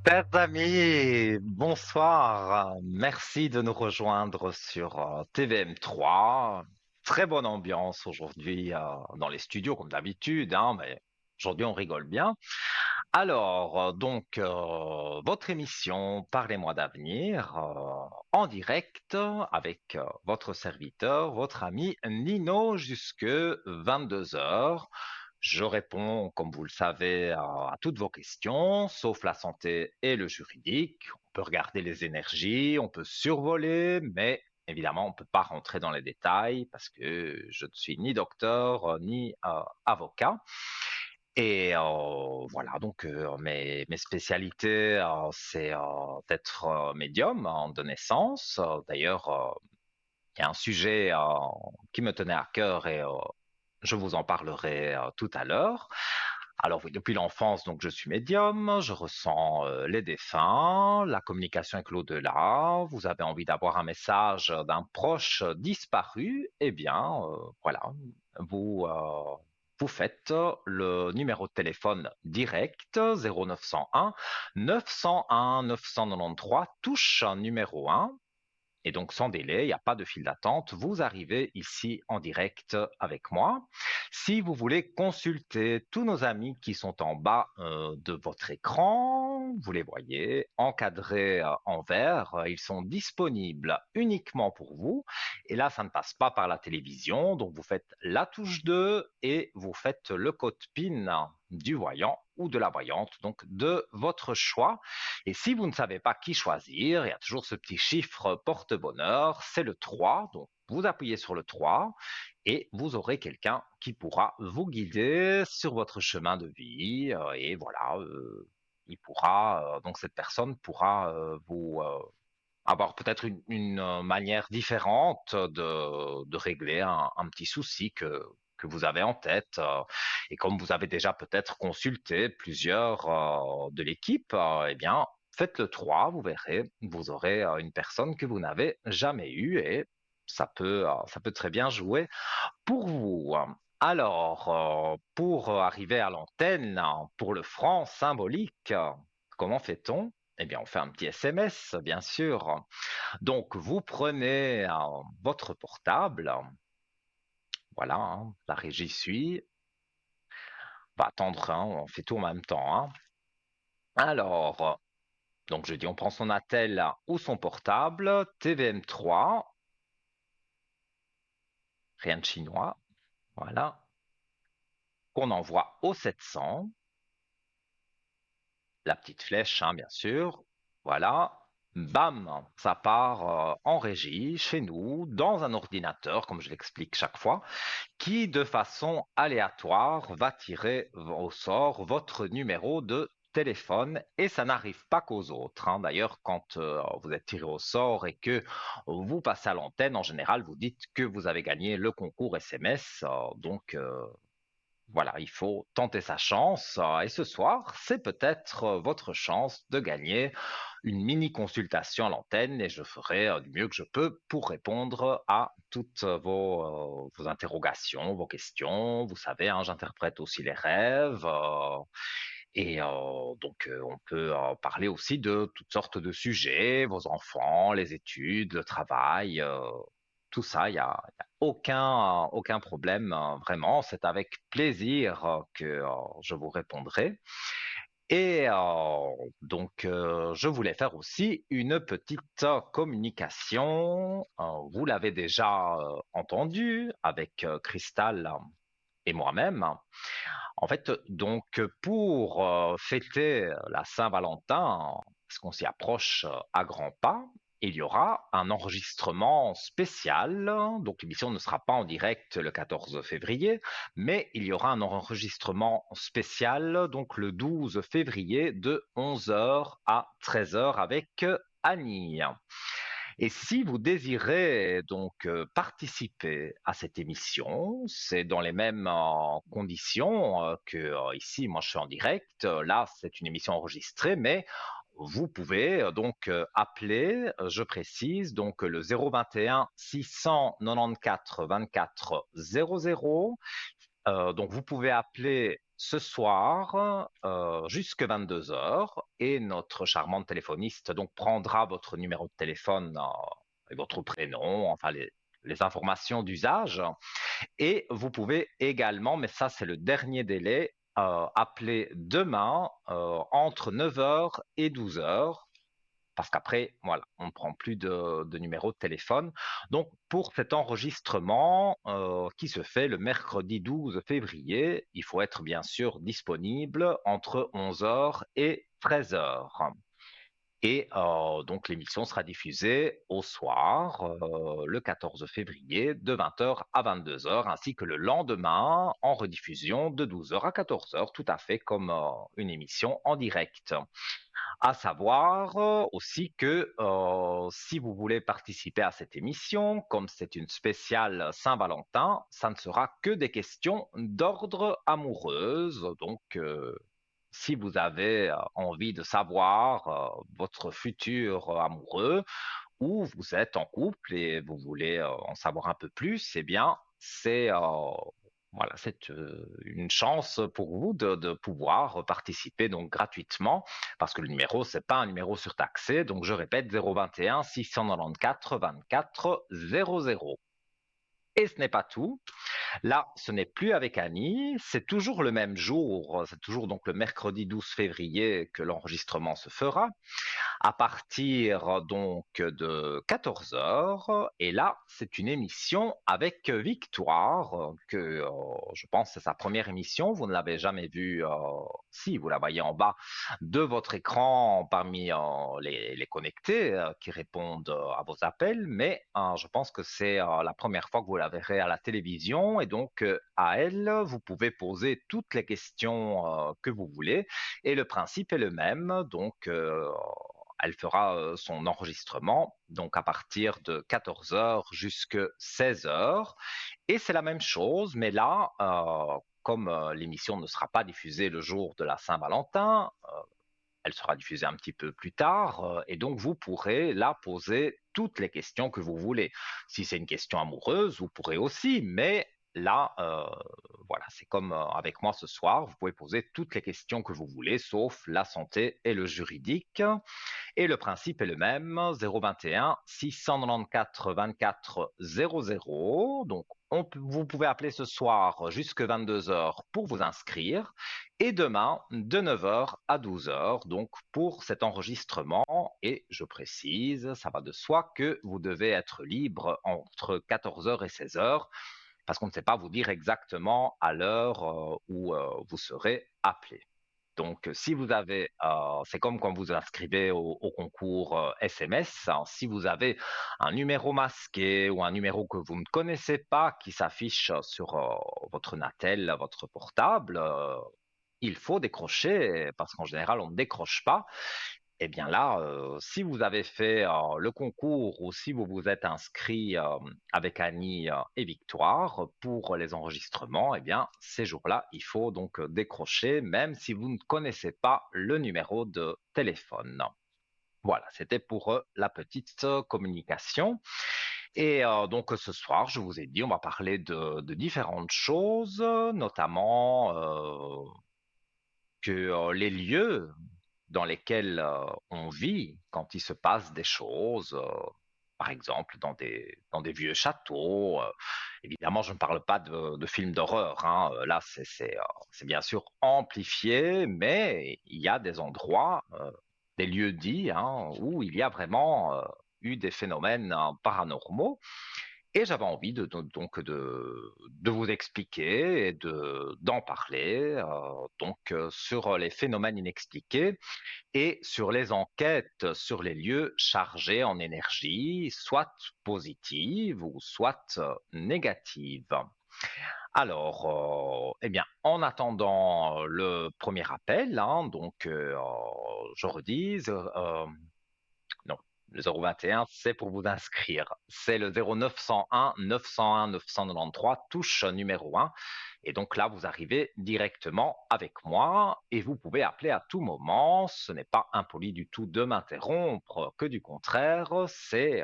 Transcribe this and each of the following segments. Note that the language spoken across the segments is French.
Chers amis, bonsoir. Merci de nous rejoindre sur TVM3. Très bonne ambiance aujourd'hui dans les studios comme d'habitude, hein, mais aujourd'hui on rigole bien. Alors, votre émission Parlez-moi d'avenir en direct avec votre serviteur, votre ami Nino jusque 22 heures. Je réponds, comme vous le savez, à toutes vos questions, sauf la santé et le juridique. On peut regarder les énergies, on peut survoler, mais évidemment, on ne peut pas rentrer dans les détails parce que je ne suis ni docteur ni avocat. Et voilà, mes spécialités, c'est d'être médium de naissance. D'ailleurs, il y a un sujet qui me tenait à cœur et je vous en parlerai tout à l'heure. Alors oui, depuis l'enfance, donc je suis médium, je ressens les défunts, la communication avec l'au-delà. Vous avez envie d'avoir un message d'un proche disparu, eh bien voilà, vous vous faites le numéro de téléphone direct 0901 901 993 touche numéro 1 et donc, sans délai, il n'y a pas de file d'attente. Vous arrivez ici en direct avec moi. Si vous voulez consulter tous nos amis qui sont en bas de votre écran, vous les voyez encadrés en vert. Ils sont disponibles uniquement pour vous. Et là, ça ne passe pas par la télévision. Donc, vous faites la touche 2 et vous faites le code PIN du voyant ou de la voyante, donc de votre choix. Et si vous ne savez pas qui choisir, il y a toujours ce petit chiffre porte-bonheur, c'est le 3. Donc, vous appuyez sur le 3 et vous aurez quelqu'un qui pourra vous guider sur votre chemin de vie. Et voilà, donc cette personne pourra vous avoir peut-être une manière différente de régler un petit souci que vous avez en tête. Et comme vous avez déjà peut-être consulté plusieurs de l'équipe, eh bien, faites le 3, vous verrez, vous aurez une personne que vous n'avez jamais eue et ça peut très bien jouer pour vous. Alors, pour arriver à l'antenne, pour le franc symbolique, comment fait-on? Eh bien, on fait un petit SMS, bien sûr. Donc, vous prenez votre portable. Voilà, hein, la régie suit. On va attendre, hein, on fait tout en même temps, hein. Alors, donc je dis, on prend son attel ou son portable, TVM3, rien de chinois, voilà, qu'on envoie au 700, la petite flèche, hein, bien sûr, voilà. Bam, ça part en régie, chez nous, dans un ordinateur, comme je l'explique chaque fois, qui, de façon aléatoire, va tirer au sort votre numéro de téléphone et ça n'arrive pas qu'aux autres, hein. D'ailleurs, quand vous êtes tiré au sort et que vous passez à l'antenne, en général, vous dites que vous avez gagné le concours SMS. Voilà, il faut tenter sa chance. Et ce soir, c'est peut-être votre chance de gagner une mini consultation à l'antenne et je ferai du mieux que je peux pour répondre à toutes vos interrogations, vos questions. Vous savez, hein, j'interprète aussi les rêves. On peut parler aussi de toutes sortes de sujets, vos enfants, les études, le travail, tout ça, il y a aucun problème, vraiment. C'est avec plaisir que je vous répondrai. Et je voulais faire aussi une petite communication. Vous l'avez déjà entendu avec Cristal et moi-même. En fait, donc pour fêter la Saint-Valentin, parce qu'on s'y approche à grands pas, il y aura un enregistrement spécial. Donc l'émission ne sera pas en direct le 14 février, mais il y aura un enregistrement spécial donc le 12 février de 11 heures à 13 heures avec Annie. Et si vous désirez donc participer à cette émission, c'est dans les mêmes conditions que ici, moi je suis en direct. Là, c'est une émission enregistrée, mais vous pouvez appeler, je précise, donc le 021 694 24 00. Donc vous pouvez appeler ce soir jusque 22 heures et notre charmante téléphoniste donc prendra votre numéro de téléphone et votre prénom, enfin les informations d'usage. Et vous pouvez également, mais ça c'est le dernier délai, appeler demain entre 9 heures et 12 heures parce qu'après, voilà, on ne prend plus de numéro de téléphone. Donc, pour cet enregistrement qui se fait le mercredi 12 février, il faut être bien sûr disponible entre 11 heures et 13 heures. Et donc, l'émission sera diffusée au soir, le 14 février, de 20 heures à 22 heures, ainsi que le lendemain, en rediffusion de 12 heures à 14 heures, tout à fait comme une émission en direct. À savoir aussi que si vous voulez participer à cette émission, comme c'est une spéciale Saint-Valentin, ça ne sera que des questions d'ordre amoureuse. Donc, si vous avez envie de savoir votre futur amoureux ou vous êtes en couple et vous voulez en savoir un peu plus, eh bien, c'est une chance pour vous de pouvoir participer donc gratuitement parce que le numéro c'est pas un numéro surtaxé. Donc je répète 021 694 24 00. Et ce n'est pas tout. Là, ce n'est plus avec Annie, c'est toujours le même jour, c'est toujours donc le mercredi 12 février que l'enregistrement se fera à partir donc de 14 heures. Et là, c'est une émission avec Victoire, que je pense c'est sa première émission. Vous ne l'avez jamais vue, si vous la voyez en bas de votre écran parmi les connectés qui répondent à vos appels. Mais je pense que c'est la première fois que vous la verrez à la télévision. Et donc, à elle, vous pouvez poser toutes les questions que vous voulez. Et le principe est le même. Donc, elle fera son enregistrement donc à partir de 14 heures jusqu'à 16 heures. Et c'est la même chose, mais là, comme l'émission ne sera pas diffusée le jour de la Saint-Valentin, elle sera diffusée un petit peu plus tard, et donc vous pourrez là poser toutes les questions que vous voulez. Si c'est une question amoureuse, vous pourrez aussi, mais là, voilà, c'est comme avec moi ce soir, vous pouvez poser toutes les questions que vous voulez, sauf la santé et le juridique. Et le principe est le même, 021 694 24 00. Donc, vous pouvez appeler ce soir jusqu'à 22 heures pour vous inscrire et demain de 9 heures à 12 heures donc pour cet enregistrement. Et je précise, ça va de soi que vous devez être libre entre 14 heures et 16 heures parce qu'on ne sait pas vous dire exactement à l'heure où vous serez appelé. Donc, si vous avez, c'est comme quand vous inscrivez au concours SMS, hein, si vous avez un numéro masqué ou un numéro que vous ne connaissez pas qui s'affiche sur votre Natel, votre portable, il faut décrocher parce qu'en général, on ne décroche pas. Eh bien là, si vous avez fait le concours ou si vous vous êtes inscrit avec Annie et Victoire pour les enregistrements, eh bien ces jours-là, il faut donc décrocher même si vous ne connaissez pas le numéro de téléphone. Voilà, c'était pour la petite communication. Et donc ce soir, je vous ai dit, on va parler de différentes choses, notamment que les lieux dans lesquels on vit quand il se passe des choses, par exemple dans des vieux châteaux. Évidemment, je ne parle pas de films d'horreur, hein. Là, c'est bien sûr amplifié, mais il y a des endroits, des lieux dits, hein, où il y a vraiment eu des phénomènes paranormaux. Et j'avais envie donc de vous expliquer et d'en parler sur les phénomènes inexpliqués et sur les enquêtes sur les lieux chargés en énergie, soit positive ou soit négative. Alors, eh bien, en attendant le premier appel, hein, donc je redis, non, le 021, c'est pour vous inscrire. C'est le 0901 901 993, touche numéro 1. Et donc là, vous arrivez directement avec moi et vous pouvez appeler à tout moment. Ce n'est pas impoli du tout de m'interrompre, que du contraire, c'est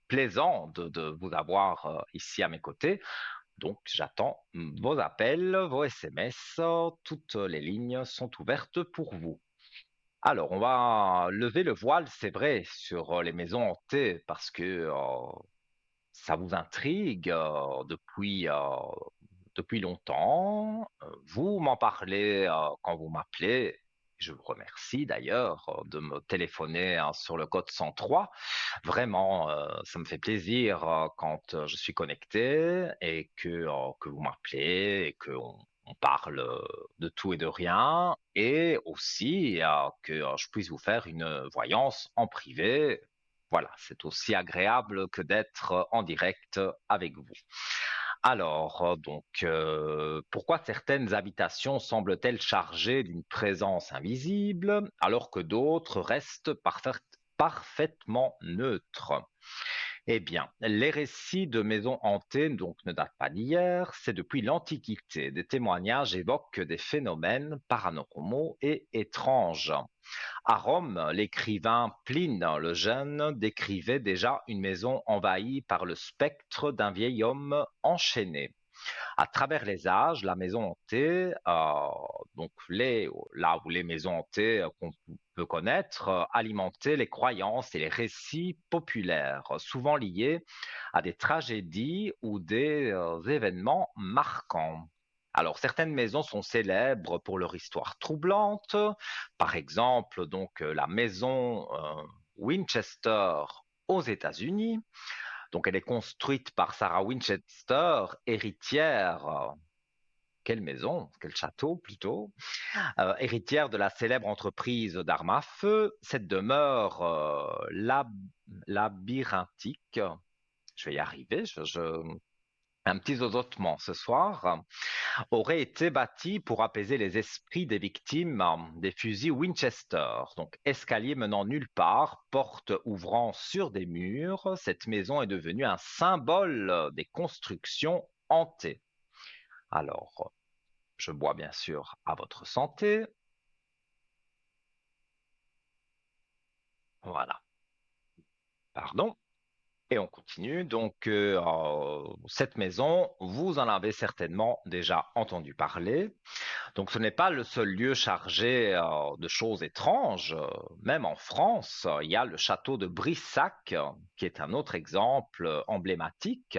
plaisant de vous avoir ici à mes côtés Donc, j'attends vos appels, vos SMS, toutes les lignes sont ouvertes pour vous. Alors, on va lever le voile, c'est vrai, sur les maisons hantées, parce que ça vous intrigue depuis longtemps. Vous m'en parlez quand vous m'appelez. Je vous remercie d'ailleurs de me téléphoner sur le code 103. Vraiment, ça me fait plaisir quand je suis connecté et que vous m'appelez et qu'on on parle de tout et de rien, et aussi que je puisse vous faire une voyance en privé. Voilà, c'est aussi agréable que d'être en direct avec vous. Alors, pourquoi certaines habitations semblent-elles chargées d'une présence invisible alors que d'autres restent parfaitement neutres? Eh bien, les récits de maisons hantées donc ne datent pas d'hier, c'est depuis l'Antiquité. Des témoignages évoquent des phénomènes paranormaux et étranges. À Rome, l'écrivain Pline le Jeune décrivait déjà une maison envahie par le spectre d'un vieil homme enchaîné. À travers les âges, la maison hantée, là où les maisons hantées qu'on peut connaître, alimentaient les croyances et les récits populaires, souvent liés à des tragédies ou des événements marquants. Alors, certaines maisons sont célèbres pour leur histoire troublante. Par exemple, la maison Winchester aux États-Unis. Donc, elle est construite par Sarah Winchester, héritière, quelle maison, quel château plutôt, héritière de la célèbre entreprise d'armes à feu. Cette demeure labyrinthique, je vais y arriver, un petit zozotement ce soir, aurait été bâtie pour apaiser les esprits des victimes des fusils Winchester. Donc, escalier menant nulle part, porte ouvrant sur des murs, cette maison est devenue un symbole des constructions hantées. Alors, je bois bien sûr à votre santé. Voilà, pardon. Et on continue. Cette maison, vous en avez certainement déjà entendu parler. Donc, ce n'est pas le seul lieu chargé de choses étranges. Même en France, il y a le château de Brissac, qui est un autre exemple emblématique,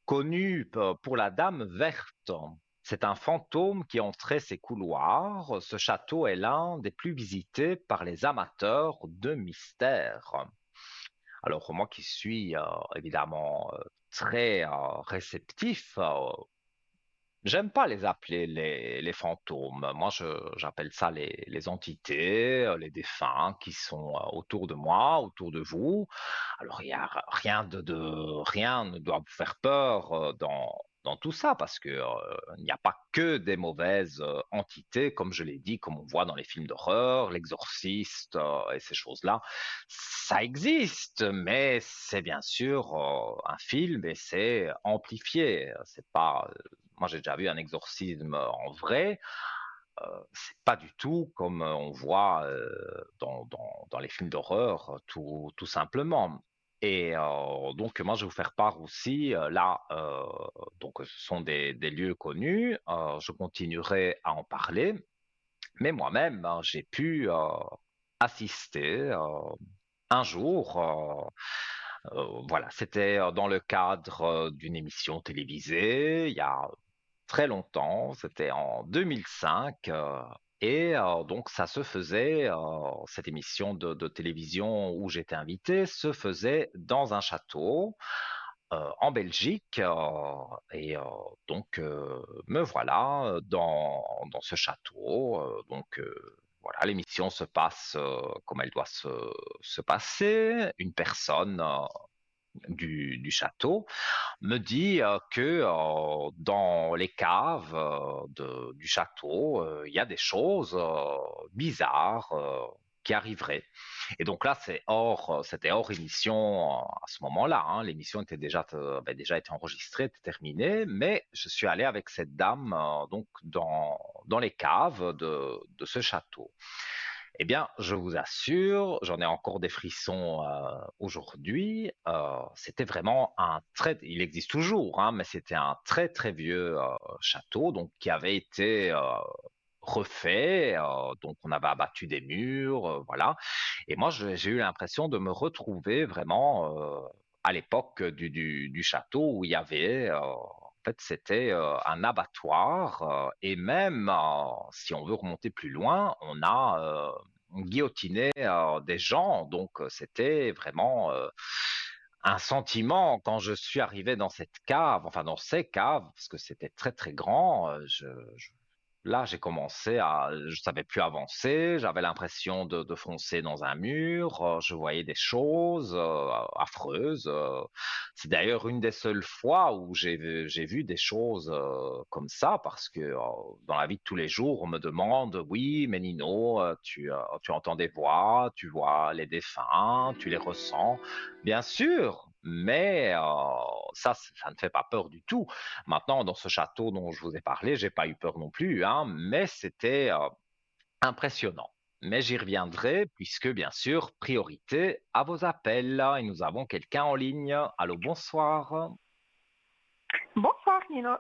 connu pour la Dame verte. C'est un fantôme qui entrait ses couloirs. Ce château est l'un des plus visités par les amateurs de mystère. Alors, moi qui suis évidemment très réceptif, j'aime pas les appeler les fantômes. Moi, j'appelle ça les entités, les défunts qui sont autour de moi, autour de vous. Alors, il y a rien ne doit vous faire peur dans tout ça parce que il n'y a pas que des mauvaises entités, comme je l'ai dit, comme on voit dans les films d'horreur, l'exorciste et ces choses-là. Ça existe, mais c'est bien sûr un film et c'est amplifié. C'est pas moi, j'ai déjà vu un exorcisme en vrai. C'est pas du tout comme on voit dans les films d'horreur, tout simplement. Et moi, je vais vous faire part aussi, ce sont des lieux connus, je continuerai à en parler, mais moi-même, j'ai pu assister un jour, voilà, c'était dans le cadre d'une émission télévisée, il y a très longtemps, c'était en 2005, ça se faisait, cette émission de télévision où j'étais invité se faisait dans un château en Belgique, me voilà dans ce château, voilà, l'émission se passe comme elle doit se passer. Une personne du château me dit que dans les caves du château, il y a des choses bizarres qui arriveraient. Et donc là, c'était hors émission à ce moment-là, hein. L'émission avait déjà été enregistrée, était terminée, mais je suis allé avec cette dame dans les caves de ce château. Eh bien, je vous assure, j'en ai encore des frissons aujourd'hui. C'était vraiment un très, il existe toujours, hein, mais c'était un très très vieux château, donc qui avait été refait. Donc, on avait abattu des murs, voilà. Et moi, j'ai eu l'impression de me retrouver vraiment à l'époque du château où il y avait, en fait, c'était un abattoir et même, si on veut remonter plus loin, on a guillotiné des gens. Donc, c'était vraiment un sentiment quand je suis arrivé dans cette cave, enfin dans ces caves, parce que c'était très très grand. Là, j'ai commencé à, je savais plus avancer, j'avais l'impression de foncer dans un mur, je voyais des choses affreuses. C'est d'ailleurs une des seules fois où j'ai vu des choses comme ça, parce que dans la vie de tous les jours, on me demande, oui, mais Nino, tu entends des voix, tu vois les défunts, tu les ressens. Bien sûr, mais ça ne fait pas peur du tout. Maintenant, dans ce château dont je vous ai parlé, j'ai pas eu peur non plus, hein, mais c'était impressionnant. Mais j'y reviendrai puisque, bien sûr, priorité à vos appels. Et nous avons quelqu'un en ligne. Allô, bonsoir. Bonsoir Nino,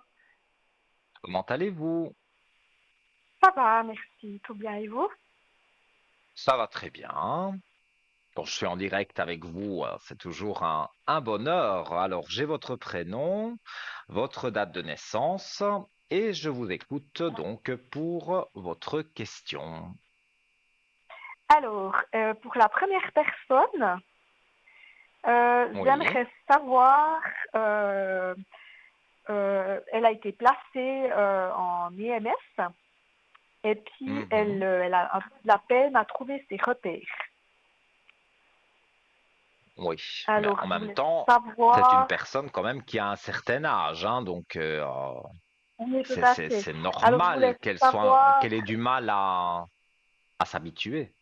Comment allez-vous? ça va, merci, tout bien et vous? Ça va très bien. Quand je suis en direct avec vous, c'est toujours un bonheur. Alors, j'ai votre prénom, votre date de naissance et je vous écoute donc pour votre question. Alors, pour la première personne, Oui. j'aimerais savoir, elle a été placée en IMS et puis Mhm. elle a de la peine à trouver ses repères. Oui, mais Alors, en je même voulais temps, c'est une savoir, personne quand même qui a un certain âge, hein, donc oui, tout à fait. c'est Alors, je normal voulais savoir, qu'elle ait du mal à s'habituer.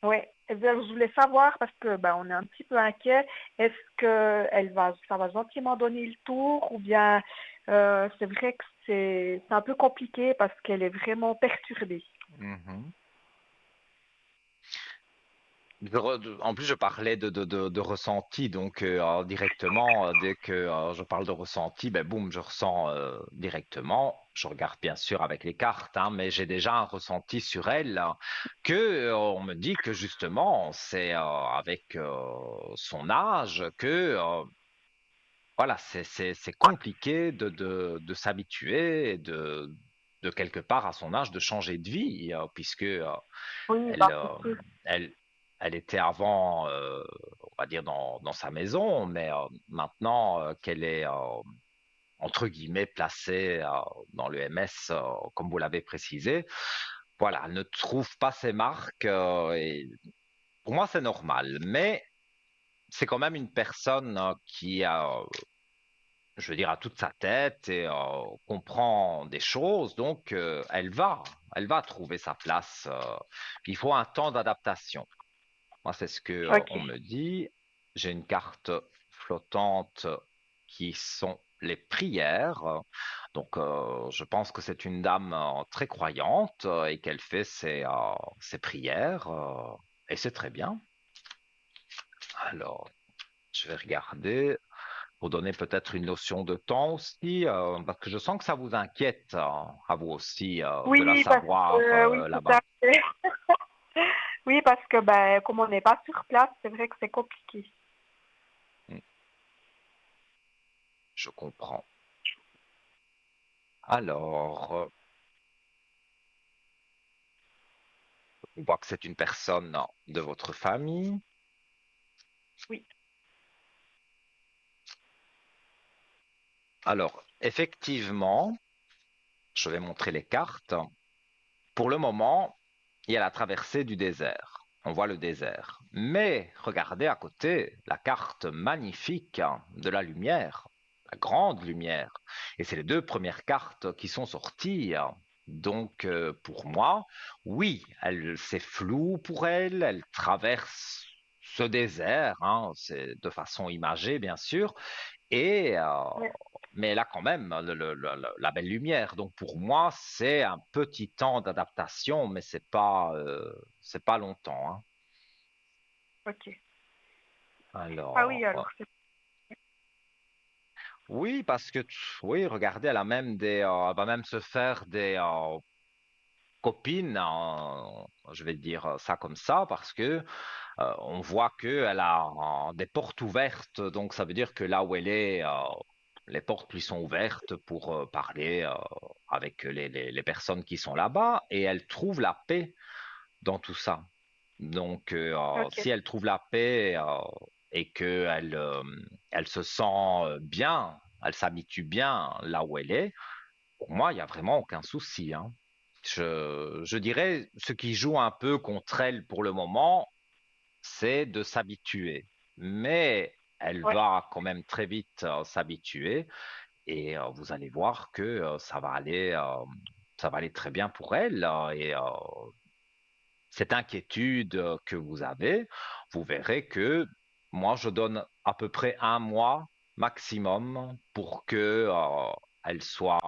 oui, eh bien, je voulais savoir parce que ben, on est un petit peu inquiet. Est-ce que ça va gentiment donner le tour ou bien c'est vrai que c'est un peu compliqué parce qu'elle est vraiment perturbée. Mhm. En plus, je parlais de ressenti, donc directement, dès que je parle de ressenti, ben boum, je ressens directement. Je regarde bien sûr avec les cartes, hein, mais j'ai déjà un ressenti sur elle que on me dit que justement, c'est avec son âge que voilà, c'est compliqué de s'habituer et de quelque part à son âge de changer de vie, puisque Oui, elle, bah, euh, c'est sûr. elle, elle était avant, on va dire, dans sa maison, mais maintenant qu'elle est, entre guillemets, placée dans le MS, comme vous l'avez précisé, voilà, elle ne trouve pas ses marques, et pour moi, c'est normal, mais c'est quand même une personne qui a, je veux dire, a toute sa tête et comprend des choses, donc elle va trouver sa place. Il faut un temps d'adaptation. Moi, c'est ce que Ok. on me dit. J'ai une carte flottante qui sont les prières. Donc, je pense que c'est une dame très croyante et qu'elle fait ses prières. Et c'est très bien. Alors, je vais regarder pour donner peut-être une notion de temps aussi, parce que je sens que ça vous inquiète, à vous aussi, de la Oui, parce savoir que oui, tout là-bas. à fait. Oui, parce que ben, comme on n'est pas sur place, c'est vrai que c'est compliqué. Hmm, je comprends. Alors, on voit que c'est une personne de votre famille. Oui. Alors, effectivement, je vais montrer les cartes. Pour le moment, il y a la traversée du désert. On voit le désert. Mais regardez à côté la carte magnifique de la lumière, la grande lumière. Et c'est les deux premières cartes qui sont sorties. Donc, pour moi, oui, c'est flou pour elle. Elle traverse ce désert, hein, c'est de façon imagée, bien sûr. Et Ouais. mais elle a quand même la belle lumière. Donc pour moi, c'est un petit temps d'adaptation, mais c'est pas longtemps, hein. Ok. Ah oui, Alors, alors c'est... oui, parce que oui, regardez, elle va même se faire des copines, je vais dire ça comme ça, parce que on voit qu'elle a des portes ouvertes, donc ça veut dire que là où elle est, les portes lui sont ouvertes pour parler avec les personnes qui sont là-bas, et elle trouve la paix dans tout ça. Donc, Ok, si elle trouve la paix et qu'elle elle se sent bien, elle s'habitue bien là où elle est, pour moi, il n'y a vraiment aucun souci, hein. Je dirais, ce qui joue un peu contre elle pour le moment, c'est de s'habituer. Mais elle ouais, va quand même très vite s'habituer et vous allez voir que ça va aller très bien pour elle. Et cette inquiétude que vous avez, vous verrez que moi, je donne à peu près un mois maximum pour que elle soit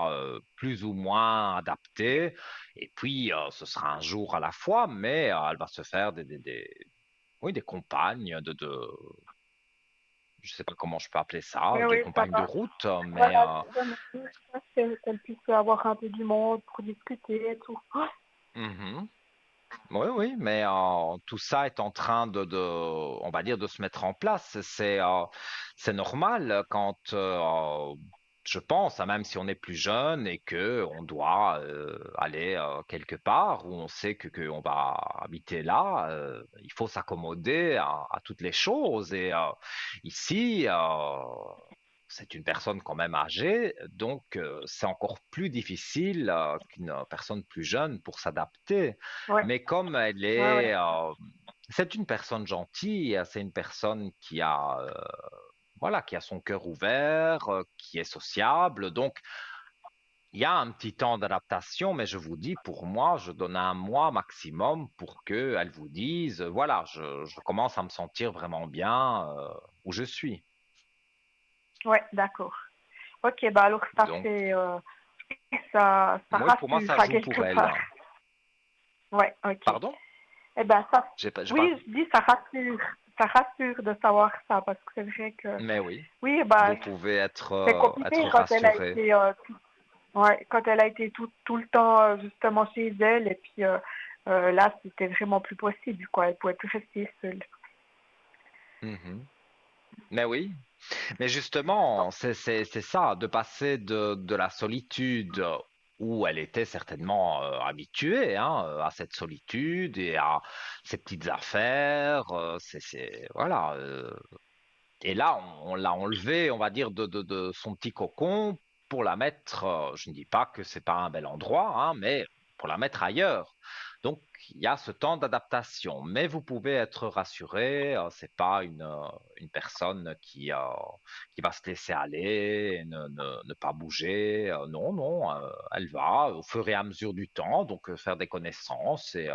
plus ou moins adaptée. Et puis, ce sera un jour à la fois, mais elle va se faire oui, des compagnes je sais pas comment je peux appeler ça, oui, des oui, ça compagnes de va. route, mais Voilà, vraiment, ça, c'est qu'elle puisse avoir un peu du monde pour discuter et tout. mhm. Oui, oui, mais tout ça est en train on va dire, de se mettre en place. C'est normal quand, je pense, hein, même si on est plus jeune et que on doit aller quelque part où on sait que on va habiter là, il faut s'accommoder à toutes les choses. Et ici, c'est une personne quand même âgée, donc c'est encore plus difficile qu'une personne plus jeune pour s'adapter. Ouais, Mais comme ouais, ouais. c'est une personne gentille, c'est une personne qui a, voilà, qui a son cœur ouvert, qui est sociable. Donc, il y a un petit temps d'adaptation, mais je vous dis, pour moi, je donne un mois maximum pour qu'elle vous dise, voilà, je commence à me sentir vraiment bien où je suis. Ouais, d'accord. Ok, bah alors ça Donc, fait, ça moi, pour moi, rassure ça à joue quelque pour elle. part. Ouais, ok. Pardon? Eh ben ça, J'ai pas. oui, je dis ça rassure de savoir ça parce que c'est vrai que, Mais oui, oui, vous bah pouvez c'est compliqué être rassuré. ouais, quand elle a été tout le temps justement chez elle et puis là c'était vraiment plus possible quoi, elle pouvait plus rester seule. Mhm. Mais oui, mais justement, c'est ça, de passer de la solitude où elle était certainement habituée hein, à cette solitude et à ses petites affaires, voilà. Et là, on l'a enlevée, on va dire, de son petit cocon pour la mettre, je ne dis pas que c'est pas un bel endroit, hein, mais pour la mettre ailleurs. Donc, il y a ce temps d'adaptation. Mais vous pouvez être rassuré, c'est pas une personne qui va se laisser aller, ne pas bouger. Non, non, elle va au fur et à mesure du temps, donc faire des connaissances et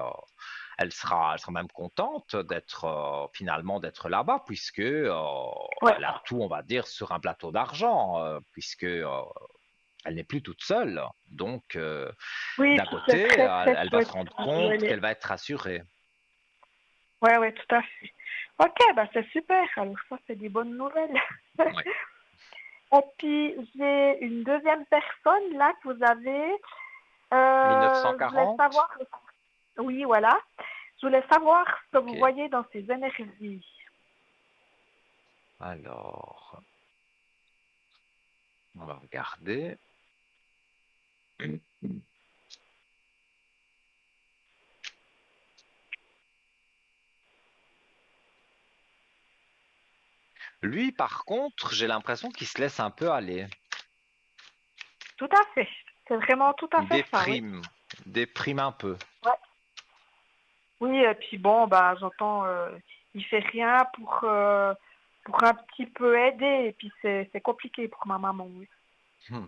elle sera même contente d'être finalement d'être là-bas puisque Ouais, elle a tout, on va dire, sur un plateau d'argent, puisque elle n'est plus toute seule. Donc, oui, d'un puis c'est côté, très très elle va chouette se rendre où compte elle est. qu'elle va être rassurée. Ouais, ouais, tout à fait. Ok, bah c'est super, alors ça c'est des bonnes nouvelles. Ouais. Et puis j'ai une deuxième personne là que vous avez. Je voulais 1940? savoir, oui, voilà. Je voulais savoir ce que Ok. vous voyez dans ces énergies. Alors, on va regarder. Lui, par contre, j'ai l'impression qu'il se laisse un peu aller. Tout à fait. C'est vraiment tout à Il fait ça, oui. déprime un peu. Ouais. Oui, et puis bon, bah j'entends, il fait rien pour un petit peu aider, et puis c'est compliqué pour ma maman, oui. Hmm.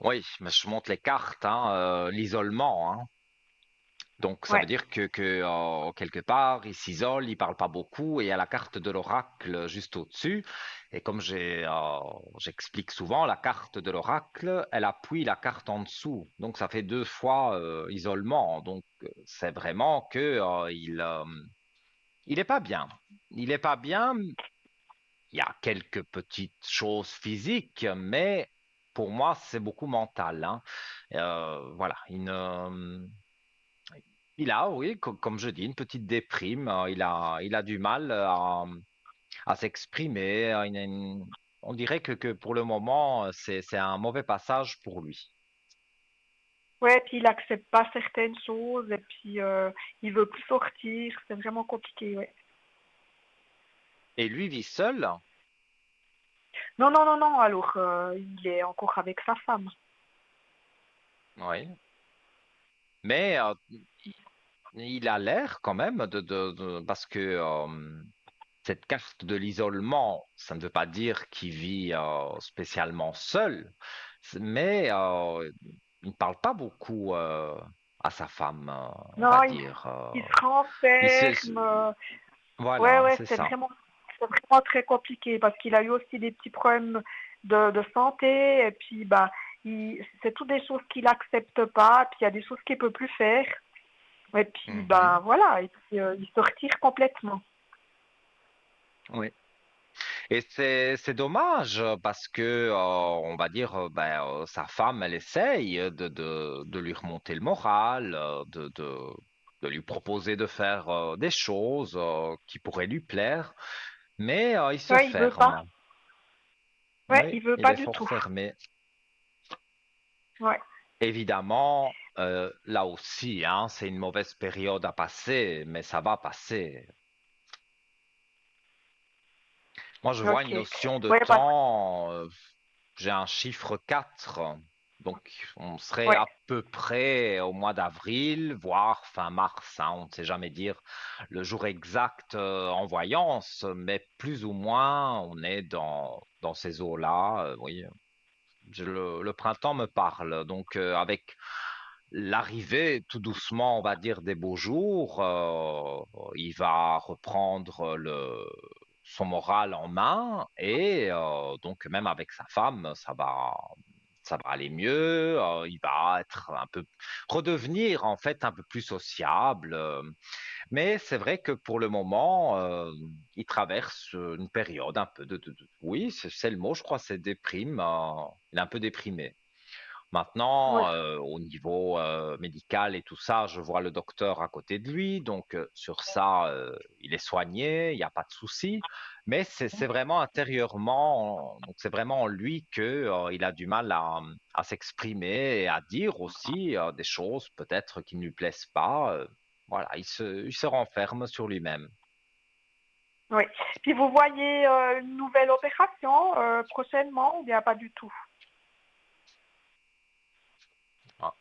Oui, mais je montre les cartes, hein, l'isolement, hein. Donc ça veut Ouais. dire que quelque part, il s'isole, il parle pas beaucoup et il y a la carte de l'oracle juste au-dessus. Et comme j'explique souvent, la carte de l'oracle, elle appuie la carte en dessous. Donc ça fait deux fois isolement. Donc c'est vraiment que il est pas bien. Il est pas bien. Il y a quelques petites choses physiques, mais pour moi, c'est beaucoup mental, hein. Voilà, il a, oui, comme je dis, une petite déprime. Il a du mal à s'exprimer. On dirait que pour le moment, c'est un mauvais passage pour lui. Ouais, puis il accepte pas certaines choses et puis il veut plus sortir. C'est vraiment compliqué, ouais. Et lui vit seul. Non, non, non, non. Alors, il est encore avec sa femme. Oui. Mais il a l'air quand même parce que cette carte de l'isolement, ça ne veut pas dire qu'il vit spécialement seul, mais il ne parle pas beaucoup à sa femme, on va Non, dire. il se Il renferme. Ouais, voilà, ouais, c'est ça. c'est vraiment très compliqué parce qu'il a eu aussi des petits problèmes de santé et puis bah, c'est toutes des choses qu'il accepte pas. Puis il y a des choses qu'il peut plus faire. Et puis ben Mhm. voilà, et puis, il se retire complètement. Oui. Et c'est dommage parce que on va dire sa femme elle essaye de lui remonter le moral, de lui proposer de faire des choses qui pourraient lui plaire, mais il se Ouais, il veut pas. ferme. Ouais, Oui, il veut il pas est du fort tout. fermé. Ouais. Évidemment, là aussi, hein, c'est une mauvaise période à passer, mais ça va passer. Moi, je vois une Ok. notion de Ouais, parce temps. J'ai un chiffre 4, donc on serait ouais. à peu près au mois d'avril, voire fin mars, hein, on ne sait jamais dire le jour exact en voyance, mais plus ou moins on est dans ces eaux-là. Oui, le printemps me parle, donc avec l'arrivée tout doucement, on va dire, des beaux jours, il va reprendre son moral en main et donc même avec sa femme, ça va aller mieux. Il va être un peu redevenir en fait un peu plus sociable. Mais c'est vrai que pour le moment, il traverse une période un peu oui, c'est le mot, je crois, c'est déprime. Il est un peu déprimé. Ouais. Maintenant, au niveau médical et tout ça, je vois le docteur à côté de lui, donc sur ça, il est soigné, il n'y a pas de souci. Mais c'est vraiment intérieurement, donc c'est vraiment en lui que il a du mal à s'exprimer et à dire aussi des choses peut-être qui ne lui plaisent pas. Voilà, il se renferme sur lui-même. Ouais. Puis vous voyez une nouvelle opération prochainement ou bien pas du tout? Ah,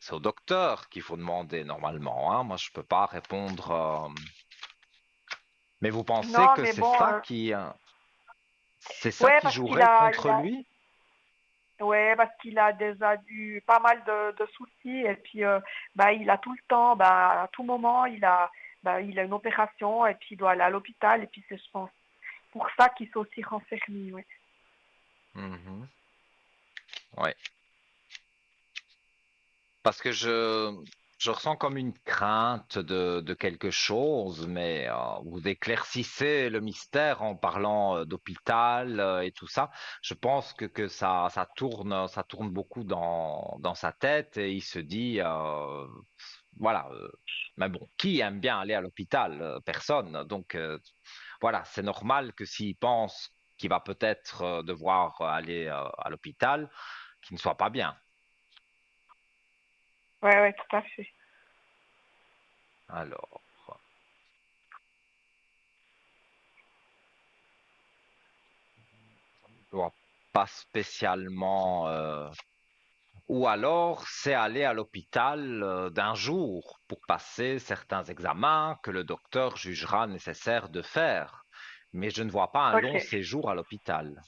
c'est au docteur qu'il faut demander normalement, hein. Moi, je peux pas répondre. Mais vous pensez Non, que mais bon, c'est ça ouais, qui parce jouerait contre lui? ouais, parce qu'il a déjà eu pas mal de soucis et puis bah, il a tout le temps, bah, à tout moment, il a une opération et puis il doit aller à l'hôpital et puis c'est, je pense, pour ça qu'il s'est aussi renfermé, ouais. Mhm. Ouais. Parce que je ressens comme une crainte de quelque chose, mais vous éclaircissez le mystère en parlant d'hôpital et tout ça. Je pense que ça tourne beaucoup dans sa tête et il se dit, voilà, mais bon, qui aime bien aller à l'hôpital? Personne. Donc, voilà, c'est normal que s'il pense qu'il va peut-être devoir aller à l'hôpital, qu'il ne soit pas bien. Ouais, ouais, tout à fait. Alors. Vois pas spécialement. Ou alors, c'est aller à l'hôpital d'un jour pour passer certains examens que le docteur jugera nécessaire de faire. Mais je ne vois pas un long Ok. séjour à l'hôpital.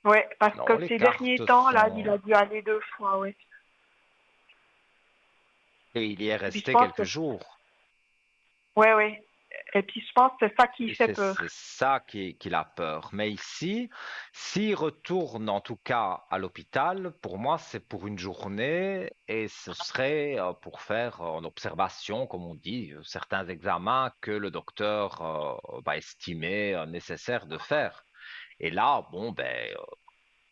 Ouais, parce Non, que les ces derniers cartes temps, là, il sont. a dû aller 2 fois, ouais. Et il y est Et puis je resté pense quelques que, jours. ouais, ouais. Et puis je pense que c'est ça qui Et fait peur. c'est ça qui a peur. Mais ici, s'il retourne en tout cas à l'hôpital, pour moi, c'est pour une journée et ce serait pour faire en observation, comme on dit, certains examens que le docteur va estimer nécessaire de faire. Et là, bon, ben,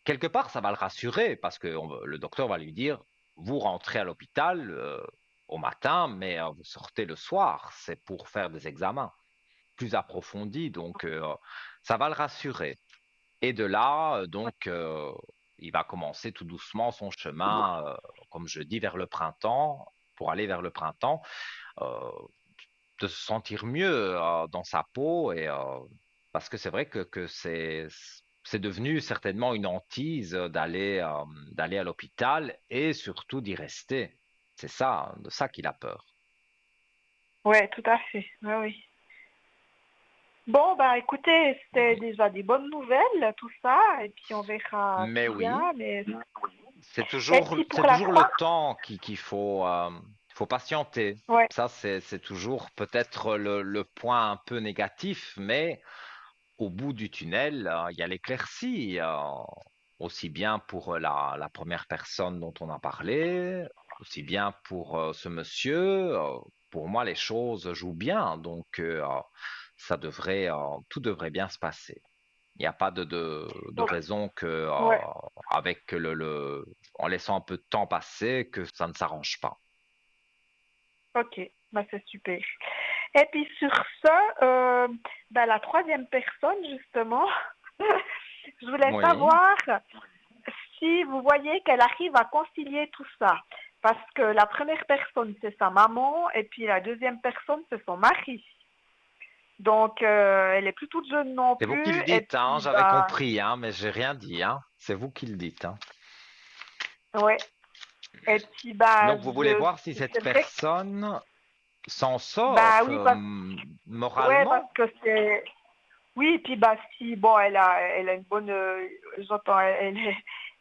quelque part, ça va le rassurer parce que le docteur va lui dire, vous rentrez à l'hôpital au matin, mais vous sortez le soir. C'est pour faire des examens plus approfondis, donc ça va le rassurer. Et de là, donc, il va commencer tout doucement son chemin, comme je dis, vers le printemps, pour aller vers le printemps, euh, de se sentir mieux dans sa peau et parce que c'est vrai que c'est devenu certainement une hantise d'aller à l'hôpital et surtout d'y rester. C'est ça, de ça qu'il a peur. Ouais, tout à fait. Ouais, oui. Bon, bah écoutez, c'était Oui. déjà des bonnes nouvelles, tout ça, et puis on verra ce Mais qu'il y a. oui, Mais... Et c'est puis pour la toujours le 3, temps qu'il faut patienter. ouais, Ça, c'est toujours peut-être le point un peu négatif, mais au bout du tunnel, il y a l'éclaircie, aussi bien pour la première personne dont on a parlé, aussi bien pour ce monsieur. Pour moi, les choses jouent bien, donc tout devrait bien se passer. Il n'y a pas de donc, raison que, ouais, avec en laissant un peu de temps passer, que ça ne s'arrange pas. ok, bah c'est super. Et puis sur ce, bah, la troisième personne, justement, je voulais Oui. savoir si vous voyez qu'elle arrive à concilier tout ça. Parce que la première personne, c'est sa maman, et puis la deuxième personne, c'est son mari. Donc, elle est plus toute jeune non C'est vous qui plus, le et dites, hein, puis, j'avais bah, compris, hein, mais j'ai rien dit, hein. C'est vous qui le dites, hein. ouais. Et puis, bah, Donc vous voulez voir si cette c'est vrai que, personne s'en bah sort oui, ouais, parce moralement. que c'est, oui, et puis, bah, si, bon, elle a une bonne, j'entends, elle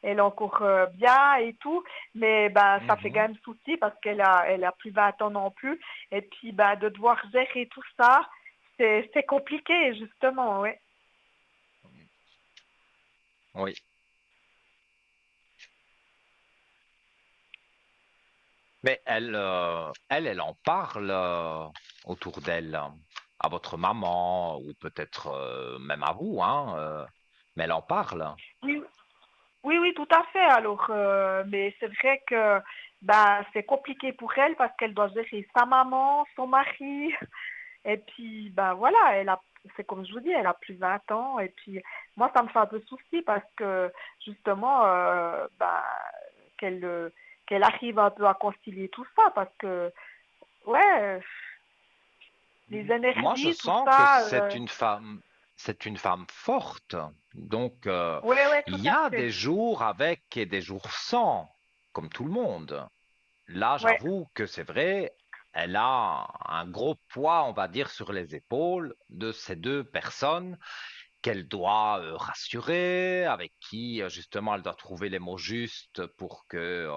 est encore bien et tout, mais, bah, ça fait quand Mhm. même souci parce elle a plus 20 ans non plus. Et puis, bah, de devoir gérer tout ça, c'est compliqué, justement, ouais. Oui. Mais elle en parle autour d'elle, à votre maman ou peut-être même à vous, hein. Mais elle en parle. Oui, oui, oui, tout à fait. Alors, mais c'est vrai que bah, c'est compliqué pour elle parce qu'elle doit gérer sa maman, son mari, et puis bah voilà, c'est comme je vous dis, elle a plus de 20 ans, et puis moi ça me fait un peu souci parce que justement, bah, qu'elle qu'elle arrive un peu à concilier tout ça parce que ouais, les Moi, je énergies, tout sens que ça, c'est une femme forte. Donc, ouais, ouais, tout il y à a fait, des jours avec et des jours sans, comme tout le monde. Là, ouais, j'avoue que c'est vrai, elle a un gros poids, on va dire, sur les épaules de ces deux personnes qu'elle doit rassurer, avec qui justement elle doit trouver les mots justes pour que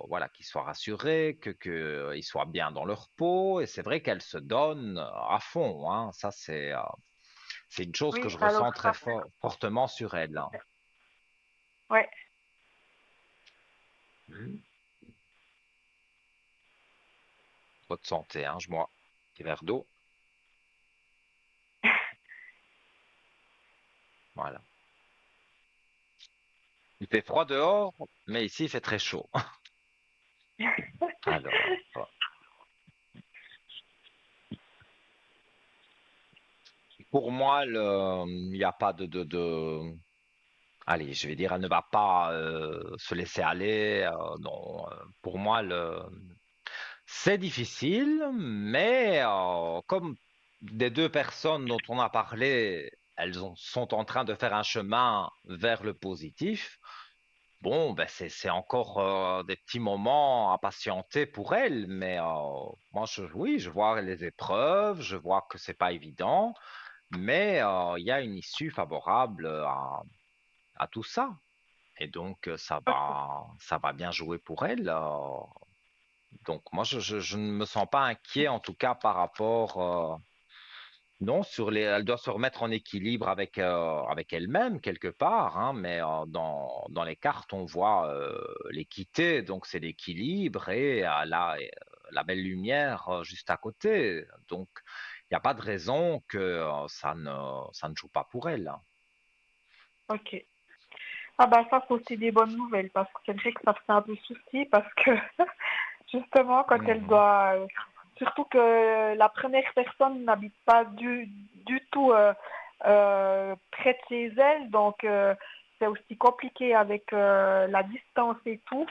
voilà qu'ils soient rassurés, que ils soient bien dans leur peau. Et c'est vrai qu'elle se donne à fond. Hein. Ça c'est une chose que oui, je alors ressens très fortement sur elle. Hein. ouais. Mhm. Votre santé, hein, je bois un petit verre d'eau. Voilà. Il fait froid dehors, mais ici il fait très chaud. Alors, pour moi, il n'y a pas allez, je vais dire, elle ne va pas se laisser aller. Non, pour moi, c'est difficile, mais comme des deux personnes dont on a parlé, sont en train de faire un chemin vers le positif. Bon, ben c'est encore des petits moments à patienter pour elle, mais moi, oui, je vois les épreuves, je vois que c'est pas évident, mais il y a une issue favorable à tout ça. Et donc, ça va bien jouer pour elle. Donc moi, je ne me sens pas inquiet, en tout cas par rapport, non, elle doit se remettre en équilibre avec elle-même quelque part, hein, mais dans les cartes, on voit l'équité, donc c'est l'équilibre et la belle lumière juste à côté. Donc, il n'y a pas de raison que ça ne joue pas pour elle, hein. Ok. Ah bah ça c'est aussi des bonnes nouvelles parce que c'est vrai que ça fait un peu souci parce que justement quand elle Mhm. doit surtout que la première personne n'habite pas du tout près de chez elle donc c'est aussi compliqué avec la distance et tout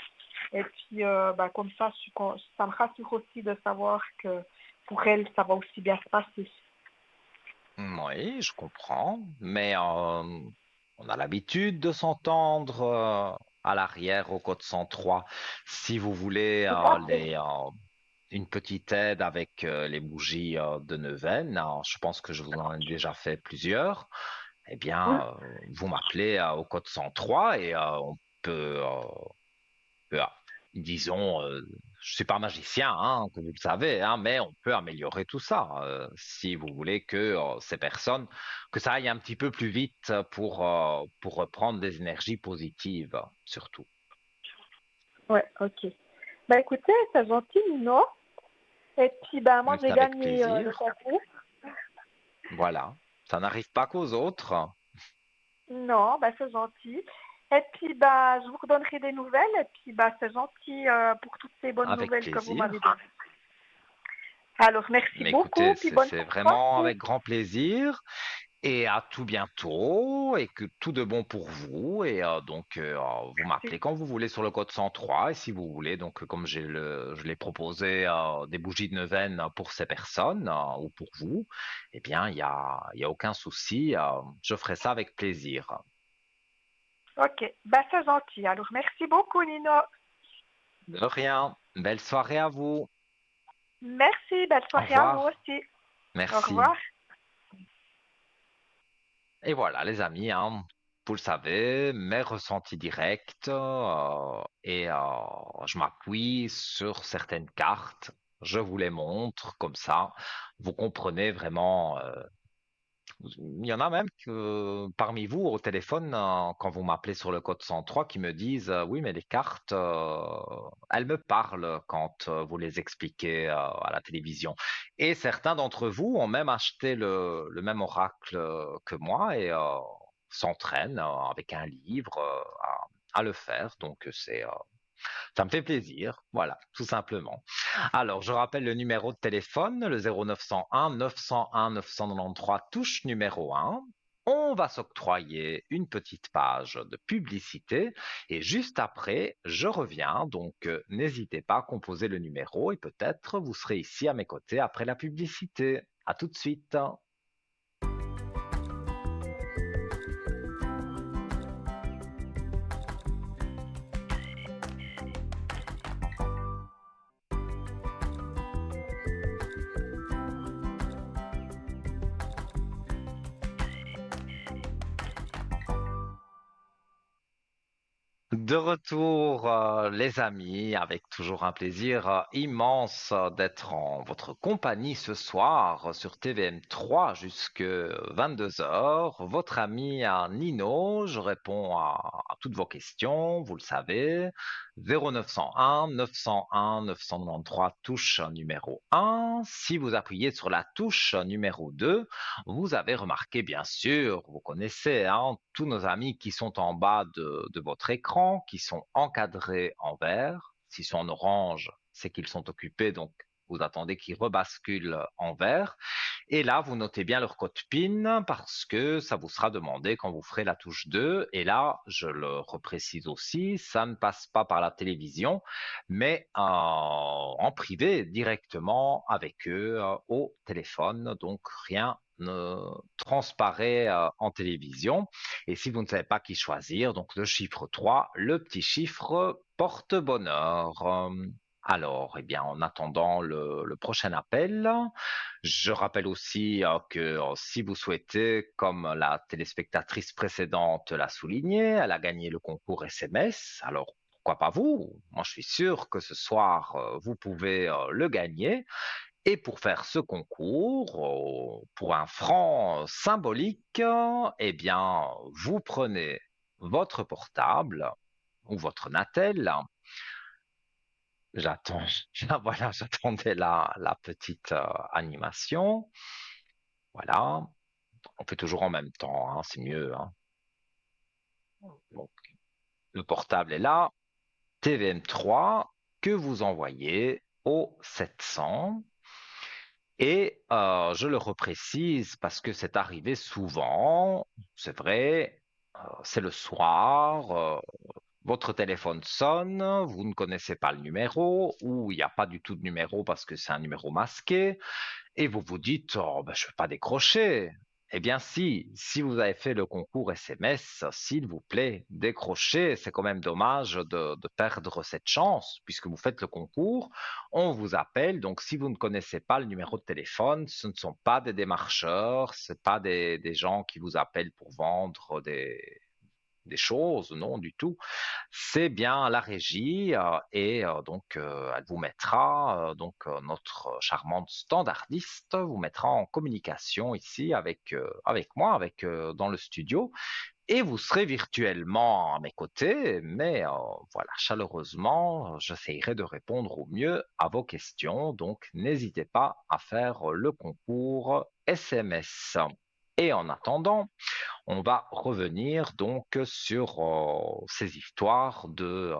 et puis bah, comme ça ça me rassure aussi de savoir que pour elle ça va aussi bien se passer. Oui, je comprends, mais on a l'habitude de s'entendre à l'arrière au code 103. Si vous voulez Tout à fait. une petite aide avec les bougies de neuvaine, je pense que je vous en ai déjà fait plusieurs, eh Oui. bien, vous m'appelez au code 103 et on peut ah, disons, je suis pas magicien, hein, comme vous le savez, hein, mais on peut améliorer tout ça si vous voulez que ces personnes, que ça aille un petit peu plus vite pour reprendre des énergies positives, surtout. Ouais, ok. Bah écoutez, c'est gentil, Nino. Et puis, ben, moi, Mais c'est j'ai avec gagné le plaisir. concours. Voilà. Ça n'arrive pas qu'aux autres. Non, ben, c'est gentil. Et puis, ben, je vous redonnerai des nouvelles. Et puis, ben, c'est gentil pour toutes ces bonnes Avec nouvelles que vous m'avez plaisir. données. Alors, merci Mais beaucoup. écoutez, Puis, c'est bonne c'est vraiment continuation. avec grand plaisir. Et à tout bientôt et que tout de bon pour vous. Et vous m'appelez Merci. quand vous voulez sur le code 103. Et si vous voulez, donc comme je l'ai proposé des bougies de neuvaine pour ces personnes ou pour vous, eh bien, il y a aucun souci. Je ferai ça avec plaisir. Ok, ben, c'est gentil. Alors, merci beaucoup, Nino. De rien. Belle soirée à vous. Merci. Belle Au soirée à vous revoir. aussi. Au Merci. revoir. Et voilà, les amis, hein, vous le savez, mes ressentis directs je m'appuie sur certaines cartes, je vous les montre comme ça, vous comprenez vraiment. Il y en a même que parmi vous au téléphone, quand vous m'appelez sur le code 103, qui me disent oui, mais les cartes, elles me parlent quand vous les expliquez à la télévision. Et certains d'entre vous ont même acheté le même oracle que moi et s'entraînent avec un livre à le faire. Donc ça me fait plaisir, voilà, tout simplement. Alors, je rappelle le numéro de téléphone, le 0901 901 993, touche numéro 1. On va s'octroyer une petite page de publicité et juste après, je reviens. Donc, n'hésitez pas à composer le numéro et peut-être vous serez ici à mes côtés après la publicité. À tout de suite. De retour, les amis, avec toujours un plaisir immense d'être en votre compagnie ce soir sur TVM3 jusque 22 heures. Votre ami Nino, je réponds à toutes vos questions, vous le savez. 0901 901 993 touche numéro 1. Si vous appuyez sur la touche numéro 2, vous avez remarqué, bien sûr, vous connaissez hein, tous nos amis qui sont en bas de votre écran, qui sont encadrés en vert. S'ils sont en orange, c'est qu'ils sont occupés, donc vous attendez qu'ils rebasculent en vert. Et là, vous notez bien leur code PIN parce que ça vous sera demandé quand vous ferez la touche 2. Et là, je le reprécise aussi, ça ne passe pas par la télévision, mais en privé directement avec eux au téléphone. Donc rien ne transparaît en télévision. Et si vous ne savez pas qui choisir, donc le chiffre 3, le petit chiffre porte bonheur. Alors, eh bien, en attendant le prochain appel, je rappelle aussi que si vous souhaitez, comme la téléspectatrice précédente l'a souligné, elle a gagné le concours SMS. Alors, pourquoi pas vous? Moi, je suis sûr que ce soir, vous pouvez le gagner. Et pour faire ce concours, pour un franc symbolique, eh bien, vous prenez votre portable ou votre Natel. J'attends, voilà, j'attendais la petite animation. Voilà, on fait toujours en même temps, hein, c'est mieux, hein. Donc, le portable est là, TVM3 que vous envoyez au 700. Et je le reprécise parce que c'est arrivé souvent, c'est vrai, c'est le soir, votre téléphone sonne, vous ne connaissez pas le numéro, ou il n'y a pas du tout de numéro parce que c'est un numéro masqué, et vous vous dites, oh, ben, je ne vais pas décrocher. Eh bien, si vous avez fait le concours SMS, s'il vous plaît, décrochez. C'est quand même dommage de perdre cette chance puisque vous faites le concours. On vous appelle. Donc, si vous ne connaissez pas le numéro de téléphone, ce ne sont pas des démarcheurs, ce ne pas des gens qui vous appellent pour vendre des choses, non du tout. C'est bien la régie et donc elle vous mettra, notre charmante standardiste vous mettra en communication ici avec moi, dans le studio et vous serez virtuellement à mes côtés, mais voilà, chaleureusement, j'essayerai de répondre au mieux à vos questions, donc n'hésitez pas à faire le concours SMS. Et en attendant, on va revenir donc sur ces histoires de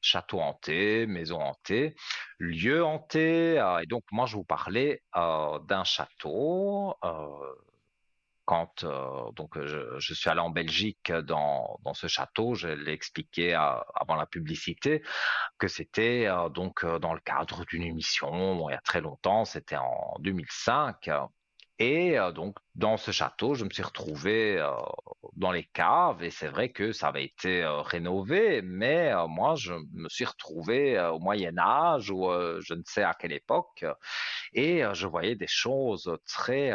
château hanté, maison hantée, lieu hanté. Et donc moi je vous parlais d'un château. Quand je suis allé en Belgique dans ce château, je l'ai expliqué avant la publicité que c'était dans le cadre d'une émission bon, il y a très longtemps, c'était en 2005. Et donc, dans ce château, je me suis retrouvé dans les caves et c'est vrai que ça avait été rénové, mais moi, je me suis retrouvé au Moyen Âge ou je ne sais à quelle époque et je voyais des choses très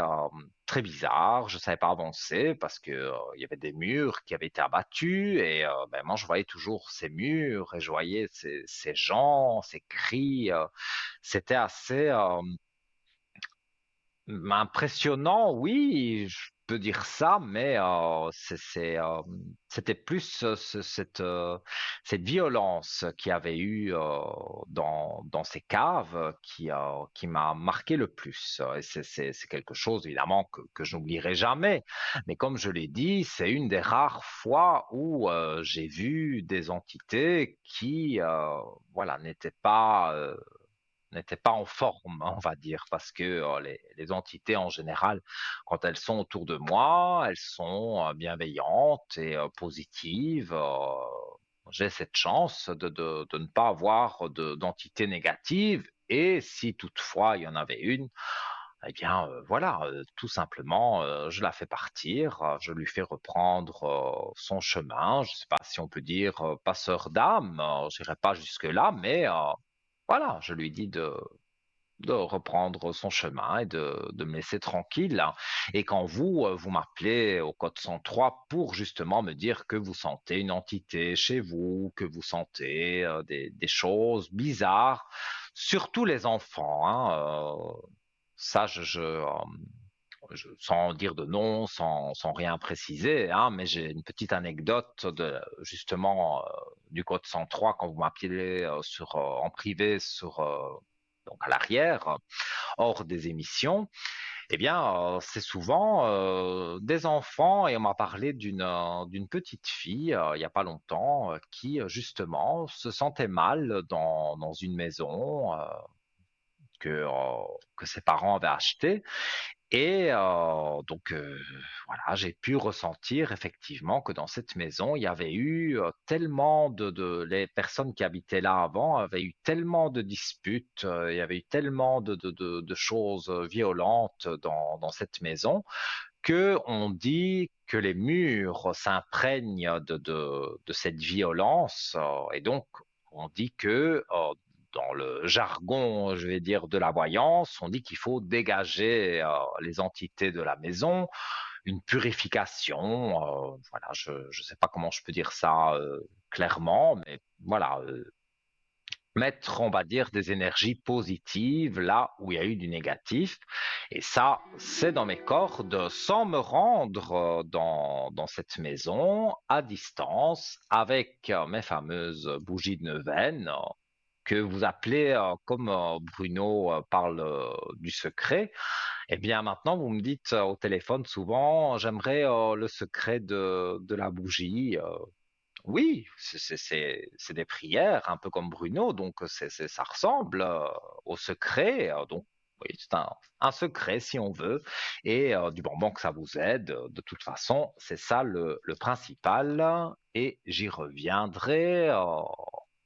bizarres. Je savais pas avancer parce que il y avait des murs qui avaient été abattus et ben, moi, je voyais toujours ces murs et je voyais ces gens, ces cris. C'était assez impressionnant, oui, je peux dire ça, mais c'était plus cette violence qu'il y avait eu dans ces caves qui m'a marqué le plus. Et c'est quelque chose, évidemment, que je n'oublierai jamais. Mais comme je l'ai dit, c'est une des rares fois où j'ai vu des entités qui, voilà, n'étaient pas en forme, on va dire, parce que les entités en général, quand elles sont autour de moi, elles sont bienveillantes et positives. J'ai cette chance de ne pas avoir d'entités négatives. Et si toutefois il y en avait une, eh bien voilà, tout simplement, je la fais partir, je lui fais reprendre son chemin. Je ne sais pas si on peut dire passeur d'âme, je n'irai pas jusque-là, mais voilà, je lui dis de reprendre son chemin et de me laisser tranquille. Et quand vous m'appelez au code 103 pour justement me dire que vous sentez une entité chez vous, que vous sentez des choses bizarres, surtout les enfants, hein, ça, sans dire de nom, sans rien préciser, hein, mais j'ai une petite anecdote justement du code 103 quand vous m'appelez en privé donc à l'arrière, hors des émissions. Eh bien, c'est souvent des enfants et on m'a parlé d'une petite fille il n'y a pas longtemps qui justement se sentait mal dans une maison que ses parents avaient achetée et voilà, j'ai pu ressentir effectivement que dans cette maison, il y avait eu tellement les personnes qui habitaient là avant avaient eu tellement de disputes, il y avait eu tellement de choses violentes dans cette maison que on dit que les murs s'imprègnent de cette violence et donc on dit que dans le jargon, je vais dire, de la voyance, on dit qu'il faut dégager les entités de la maison. une purification. Voilà, je ne sais pas comment je peux dire ça clairement, mais voilà, mettre, on va dire, des énergies positives là où il y a eu du négatif. Et ça, c'est dans mes cordes, sans me rendre dans cette maison, à distance, avec mes fameuses bougies de neuvaine, que vous appelez, comme Bruno parle du secret. Eh bien, maintenant, vous me dites au téléphone souvent, j'aimerais le secret de la bougie. Oui, c'est des prières, un peu comme Bruno, donc ça ressemble au secret. Donc, oui, c'est un secret si on veut, et du bonbon que ça vous aide. De toute façon, c'est ça le principal, et j'y reviendrai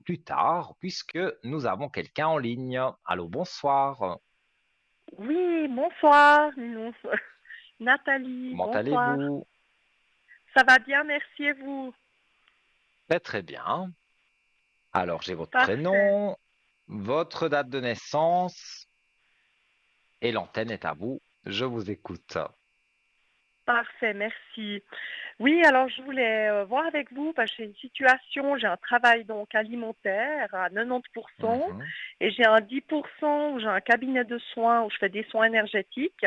plus tard, puisque nous avons quelqu'un en ligne. Allô, bonsoir. Oui, bonsoir, Nathalie, Comment bonsoir. allez-vous? Ça va bien, merci et vous? Très très bien. Alors, j'ai votre Parfait, prénom, votre date de naissance. Et l'antenne est à vous. Je vous écoute. parfait, merci. Oui, alors je voulais voir avec vous, parce que j'ai une situation, j'ai un travail donc alimentaire à 90% Mhm. et j'ai un 10% où j'ai un cabinet de soins où je fais des soins énergétiques.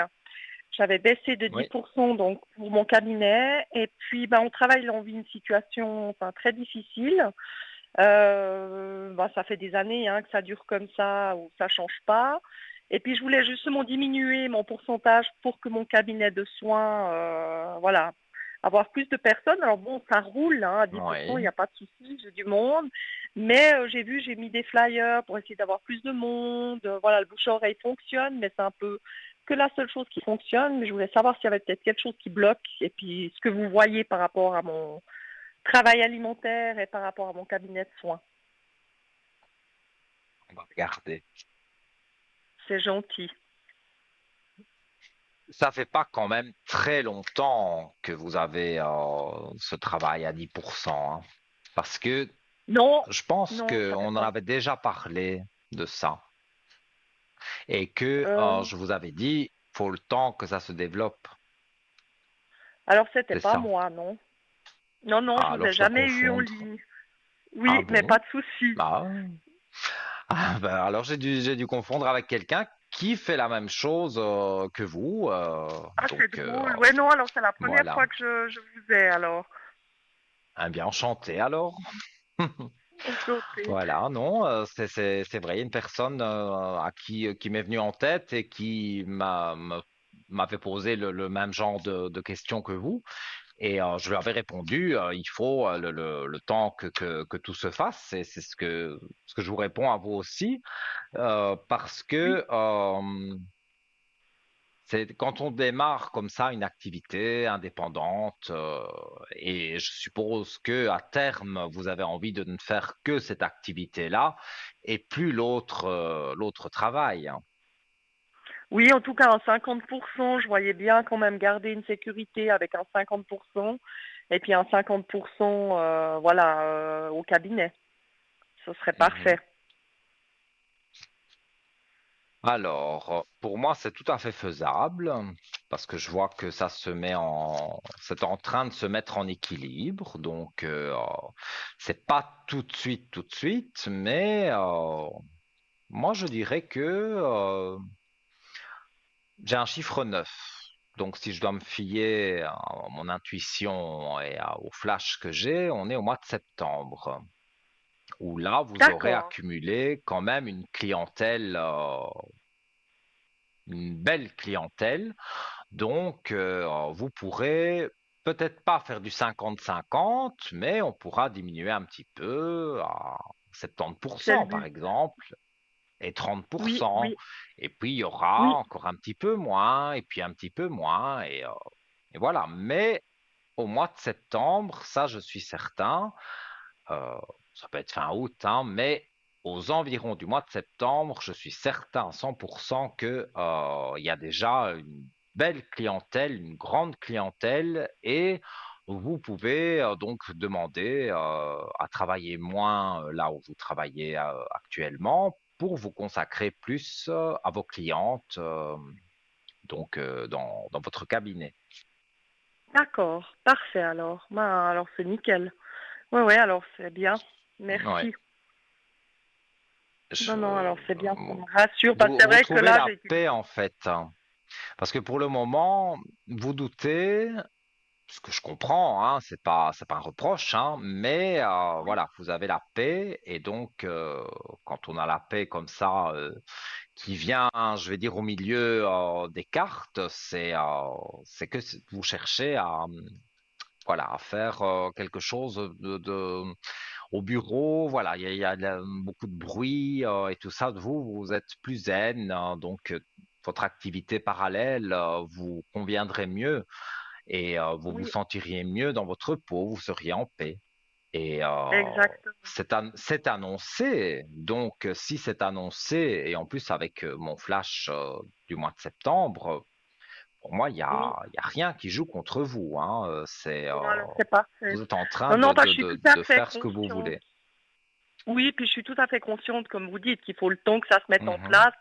J'avais baissé de Oui, 10% donc pour mon cabinet et puis on travaille, on vit une situation très difficile. Ça fait des années que ça dure comme ça, ou ça change pas. Et puis je voulais justement diminuer mon pourcentage pour que mon cabinet de soins, avoir plus de personnes. Alors bon, ça roule à 10%, il n'y oui. a pas de souci, j'ai du monde. Mais j'ai mis des flyers pour essayer d'avoir plus de monde. Voilà, le bouche-oreille fonctionne, mais c'est un peu que la seule chose qui fonctionne. Mais je voulais savoir s'il y avait peut-être quelque chose qui bloque. Et puis ce que vous voyez par rapport à mon travail alimentaire et par rapport à mon cabinet de soins. On va regarder. C'est gentil. Ça fait pas quand même très longtemps que vous avez ce travail à 10%, hein. Parce que Non, je pense non, ça fait qu'on en pas. avait déjà parlé de ça. Et que Euh, je vous avais dit, faut le temps que ça se développe. alors c'était C'est pas ça. moi, non. Non, non, Ah, je vous alors ai je dois jamais eu en confondre. ligne. Ah Oui, mais pas bon? de souci. Ah, ah, ben, alors j'ai dû confondre avec quelqu'un qui fait la même chose que vous. Ah, c'est Donc drôle. Ouais, non, alors c'est la première voilà. fois que je vous ai, alors. Ah, bien enchanté alors. Enchantée. Voilà, non, c'est vrai, une personne à qui m'est venue en tête et qui m'avait posé le même genre de questions que vous. Et je lui avais répondu, il faut le temps que tout se fasse. C'est ce que je vous réponds à vous aussi, parce Oui. que c'est quand on démarre comme ça une activité indépendante, et je suppose que à terme vous avez envie de ne faire que cette activité-là et plus l'autre travail, hein. Oui, en tout cas, un 50%, je voyais bien quand même garder une sécurité avec un 50% et puis un 50%, au cabinet. Ce serait Mhm. parfait. Alors, pour moi, c'est tout à fait faisable parce que je vois que c'est en train de se mettre en équilibre. Donc, c'est pas tout de suite, mais moi, je dirais que j'ai un chiffre 9. Donc, si je dois me fier à mon intuition et au flash que j'ai, on est au mois de septembre, où là, vous aurez D'accord. accumulé quand même une belle clientèle. Donc, vous pourrez peut-être pas faire du 50-50, mais on pourra diminuer un petit peu à C'est le 70% par but. exemple, et Oui, 30%. oui, Et puis, il y aura oui. encore un petit peu moins, et puis un petit peu moins, et voilà. Mais au mois de septembre, ça, je suis certain, euh, ça peut être fin août, hein, mais aux environs du mois de septembre, je suis certain à 100% que, il y a déjà une belle clientèle, une grande clientèle, et vous pouvez donc demander à travailler moins là où vous travaillez actuellement pour vous consacrer plus à vos clientes, donc dans votre cabinet. D'accord, parfait alors. Ben, alors c'est nickel. Ouais, ouais, alors c'est bien. Ouais. Merci. Je- Non, non, alors c'est bien, ça me rassure, parce que c'est vous vrai que trouvez là, la j'ai été... paix en fait, hein. Parce que pour le moment, vous doutez, ce que je comprends, hein, c'est pas un reproche, hein, mais Oui, voilà, vous avez la paix et donc quand on a la paix comme ça qui vient, je vais dire au milieu des cartes, c'est que vous cherchez à voilà à faire quelque chose au bureau. Voilà, il y a beaucoup de bruit et tout ça. Vous êtes plus zen, donc votre activité parallèle vous conviendrait mieux et vous vous oui, sentiriez mieux dans votre peau, vous seriez en paix. Et exactement. c'est annoncé. Donc, si c'est annoncé, et en plus avec mon flash du mois de septembre, pour moi, Oui, il y a rien qui joue contre vous, hein. bon, alors c'est parfait. Vous êtes en train Non, non, bah, je suis tout à de fait faire ce que vous consciente. voulez. Oui, puis je suis tout à fait consciente, comme vous dites, qu'il faut le temps que ça se mette en Mhm, place.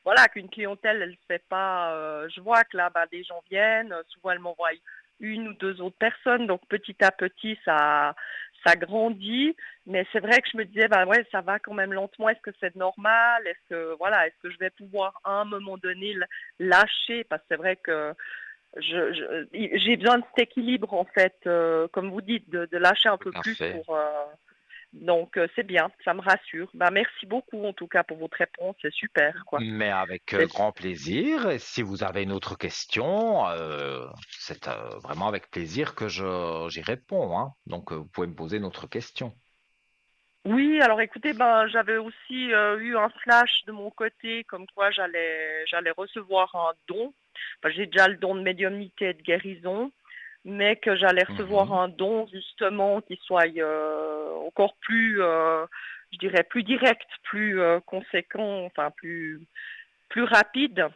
Voilà, qu'une clientèle, elle se fait pas. Je vois que là, bah, des gens viennent, souvent elles m'envoient une ou deux autres personnes, donc petit à petit, ça grandit. Mais c'est vrai que je me disais, bah ouais, ça va quand même lentement. Est-ce que c'est normal? Est-ce que voilà, est-ce que je vais pouvoir à un moment donné lâcher? Parce que c'est vrai que j'ai besoin de cet équilibre en fait, comme vous dites, de lâcher un tout peu à plus fait. pour. Donc c'est bien, ça me rassure. Bah merci beaucoup en tout cas pour votre réponse, c'est super quoi. Mais avec C'est grand plaisir. Et si vous avez une autre question, c'est vraiment avec plaisir que j'y réponds, hein. Donc, vous pouvez me poser une autre question. Oui, alors écoutez, ben j'avais aussi eu un flash de mon côté comme quoi j'allais recevoir un don. Enfin, j'ai déjà le don de médiumnité et de guérison, mais que j'allais recevoir Mhm. un don justement qui soit encore plus, je dirais, plus direct, plus conséquent, enfin plus rapide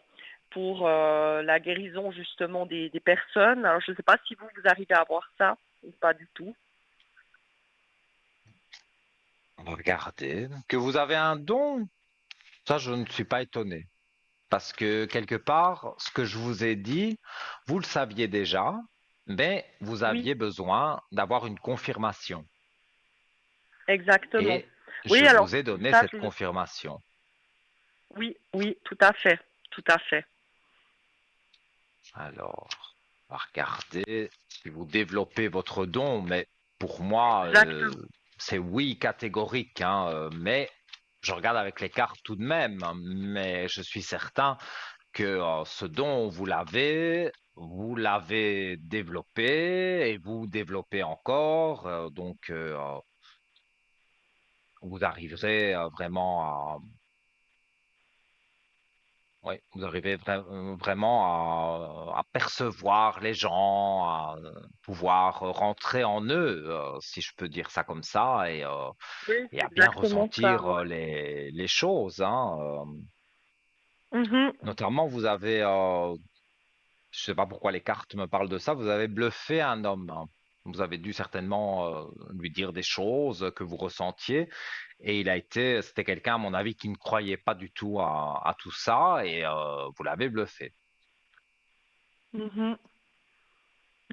pour la guérison justement des personnes. Alors je ne sais pas si vous arrivez à voir ça ou pas du tout. Regardez. Que vous avez un don, ça, je ne suis pas étonné. Parce que quelque part, ce que je vous ai dit, vous le saviez déjà, mais vous Oui, aviez besoin d'avoir une confirmation. exactement. Et Oui, je alors vous ai donné ça, cette confirmation. oui, oui, tout à fait, tout à fait. Alors, on va regarder si vous développez votre don, mais pour moi, Exactement. c'est oui catégorique, hein, mais je regarde avec les cartes tout de même, hein, mais je suis certain que ce don, vous l'avez développé et vous développez encore, donc vous arriverez vraiment oui, vous arrivez vraiment à percevoir les gens, à pouvoir rentrer en eux, si je peux dire ça comme ça, Oui, et c'est à bien exactement ça, ressentir ouais. les choses, hein. Mhm. Notamment, vous avez, je sais pas pourquoi les cartes me parlent de ça, vous avez bluffé un homme, hein. Vous avez dû certainement lui dire des choses que vous ressentiez, et c'était quelqu'un, à mon avis, qui ne croyait pas du tout à tout ça, et vous l'avez bluffé. Mhm.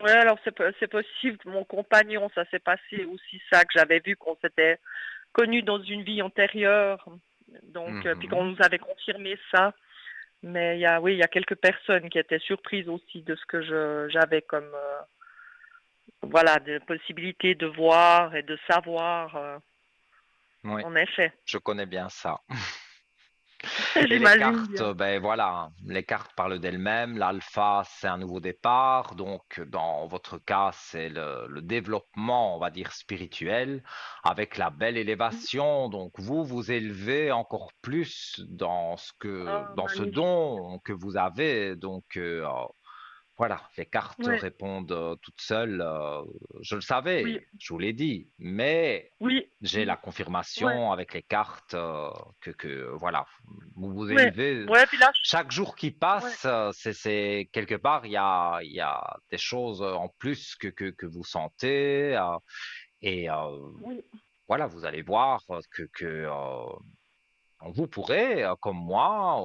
Ouais, alors c'est possible que mon compagnon, ça s'est passé aussi ça, que j'avais vu qu'on s'était connus dans une vie antérieure. Donc, puis qu'on Mhm. nous avait confirmé ça. Mais oui, il y a quelques personnes qui étaient surprises aussi de ce que j'avais comme, voilà, de possibilités de voir et de savoir, Oui, en effet. je connais bien ça. Et les J'imagine cartes, bien. ben voilà, les cartes parlent d'elles-mêmes. L'alpha, c'est un nouveau départ. Donc, dans votre cas, c'est le développement, on va dire, spirituel, avec la belle élévation. Donc, vous vous élevez encore plus Oh, dans ce magnifique. don que vous avez. Donc, voilà, les cartes Oui, répondent toutes seules. Je le oui, savais, je vous l'ai dit, mais oui, j'ai la oui. Ouais, confirmation avec les cartes voilà, vous vous ouais. élevez. Ouais, puis là, Chaque jour qui ouais, passe, c'est quelque part, il y a des choses en plus que vous sentez et oui, voilà, vous allez voir vous pourrez, comme moi,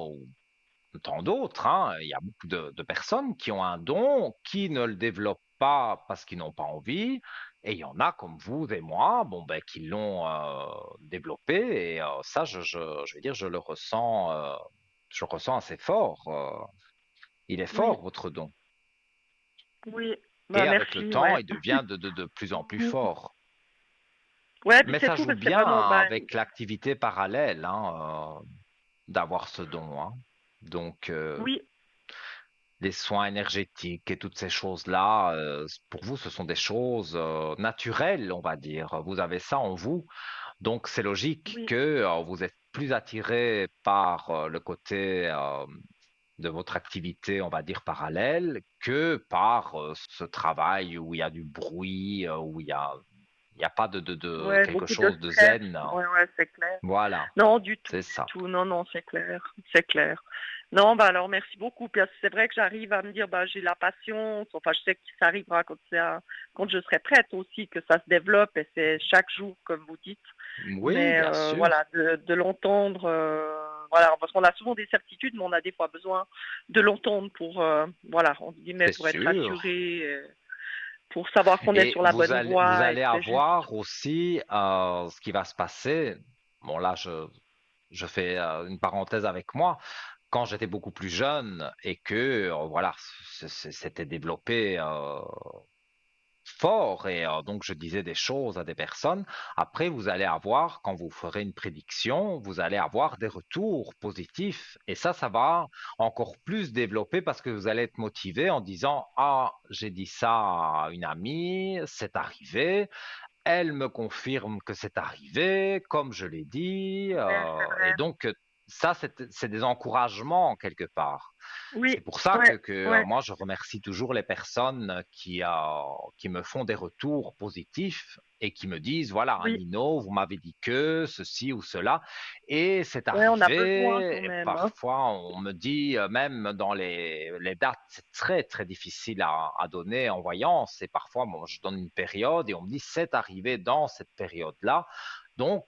tant d'autres, hein. Il y a beaucoup de personnes qui ont un don, qui ne le développent pas parce qu'ils n'ont pas envie. Et il y en a comme vous et moi, bon, ben, qui l'ont développé. Et ça, je vais dire, je ressens assez fort. Il est Oui, fort, votre don. oui. Et Bah avec le merci, temps, ouais. il devient de plus en plus fort. Ouais, puis Mais c'est ça tout, joue parce que c'est bien vraiment, bah, avec l'activité parallèle, hein, d'avoir ce don, hein. Donc, oui, les soins énergétiques et toutes ces choses-là, pour vous, ce sont des choses naturelles, on va dire. Vous avez ça en vous. Donc, c'est logique oui. que vous êtes plus attiré par le côté de votre activité, on va dire, parallèle, que par ce travail où il y a du bruit, où il y a pas de Ouais, quelque beaucoup de chose de stress. zen. Ouais, ouais, c'est clair. Voilà, Non, du tout, c'est du ça. tout. Non, non, c'est clair, c'est clair. Non, bah alors merci beaucoup. Puis c'est vrai que j'arrive à me dire, bah j'ai la patience. Enfin, je sais que ça arrivera quand je serai prête aussi, que ça se développe et c'est chaque jour, comme vous dites. Oui, Mais bien sûr. voilà, de l'entendre, voilà, parce qu'on a souvent des certitudes, mais on a des fois besoin de l'entendre pour, voilà, entre guillemets, C'est pour être sûr. rassuré, pour savoir qu'on est Et sur la bonne vous voie et allez que c'est juste. avoir aussi ce qui va se passer. Bon, là, je fais une parenthèse avec moi. Quand j'étais beaucoup plus jeune et que, voilà, c'était développé fort et donc je disais des choses à des personnes. Après, vous allez avoir, quand vous ferez une prédiction, vous allez avoir des retours positifs et ça va encore plus développer parce que vous allez être motivé en disant, ah, j'ai dit ça à une amie, c'est arrivé. Elle me confirme que c'est arrivé, comme je l'ai dit, Ouais, c'est et vrai. donc ça, c'est des encouragements quelque part. Oui, C'est pour ça ouais, que ouais, moi, je remercie toujours les personnes qui me font des retours positifs et qui me disent, voilà, oui, Nino, vous m'avez dit que ceci ou cela, et c'est ouais, on a besoin arrivé. quand Et même, hein. parfois, on me dit, même dans les dates, c'est très, très difficile à donner en voyance. Et parfois, bon, je donne une période et on me dit, c'est arrivé dans cette période-là. Donc,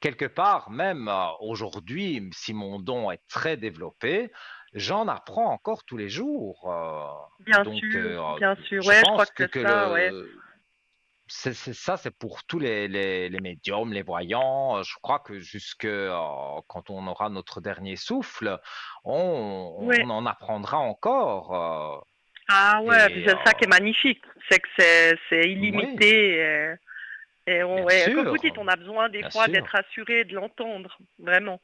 quelque part, même aujourd'hui, si mon don est très développé, j'en apprends encore tous les jours. Donc, Bien sûr, je ouais, je crois pense que que ça, ouais. ça, c'est pour tous les médiums, les voyants. Je crois que jusque quand on aura notre dernier souffle, Ouais. on en apprendra encore. Ah ouais, puis Et c'est ça qui est magnifique, c'est que c'est oui, illimité. Et bien ouais, comme vous dites, sûr, on a besoin des bien fois d'être sûr. rassuré, de l'entendre, vraiment.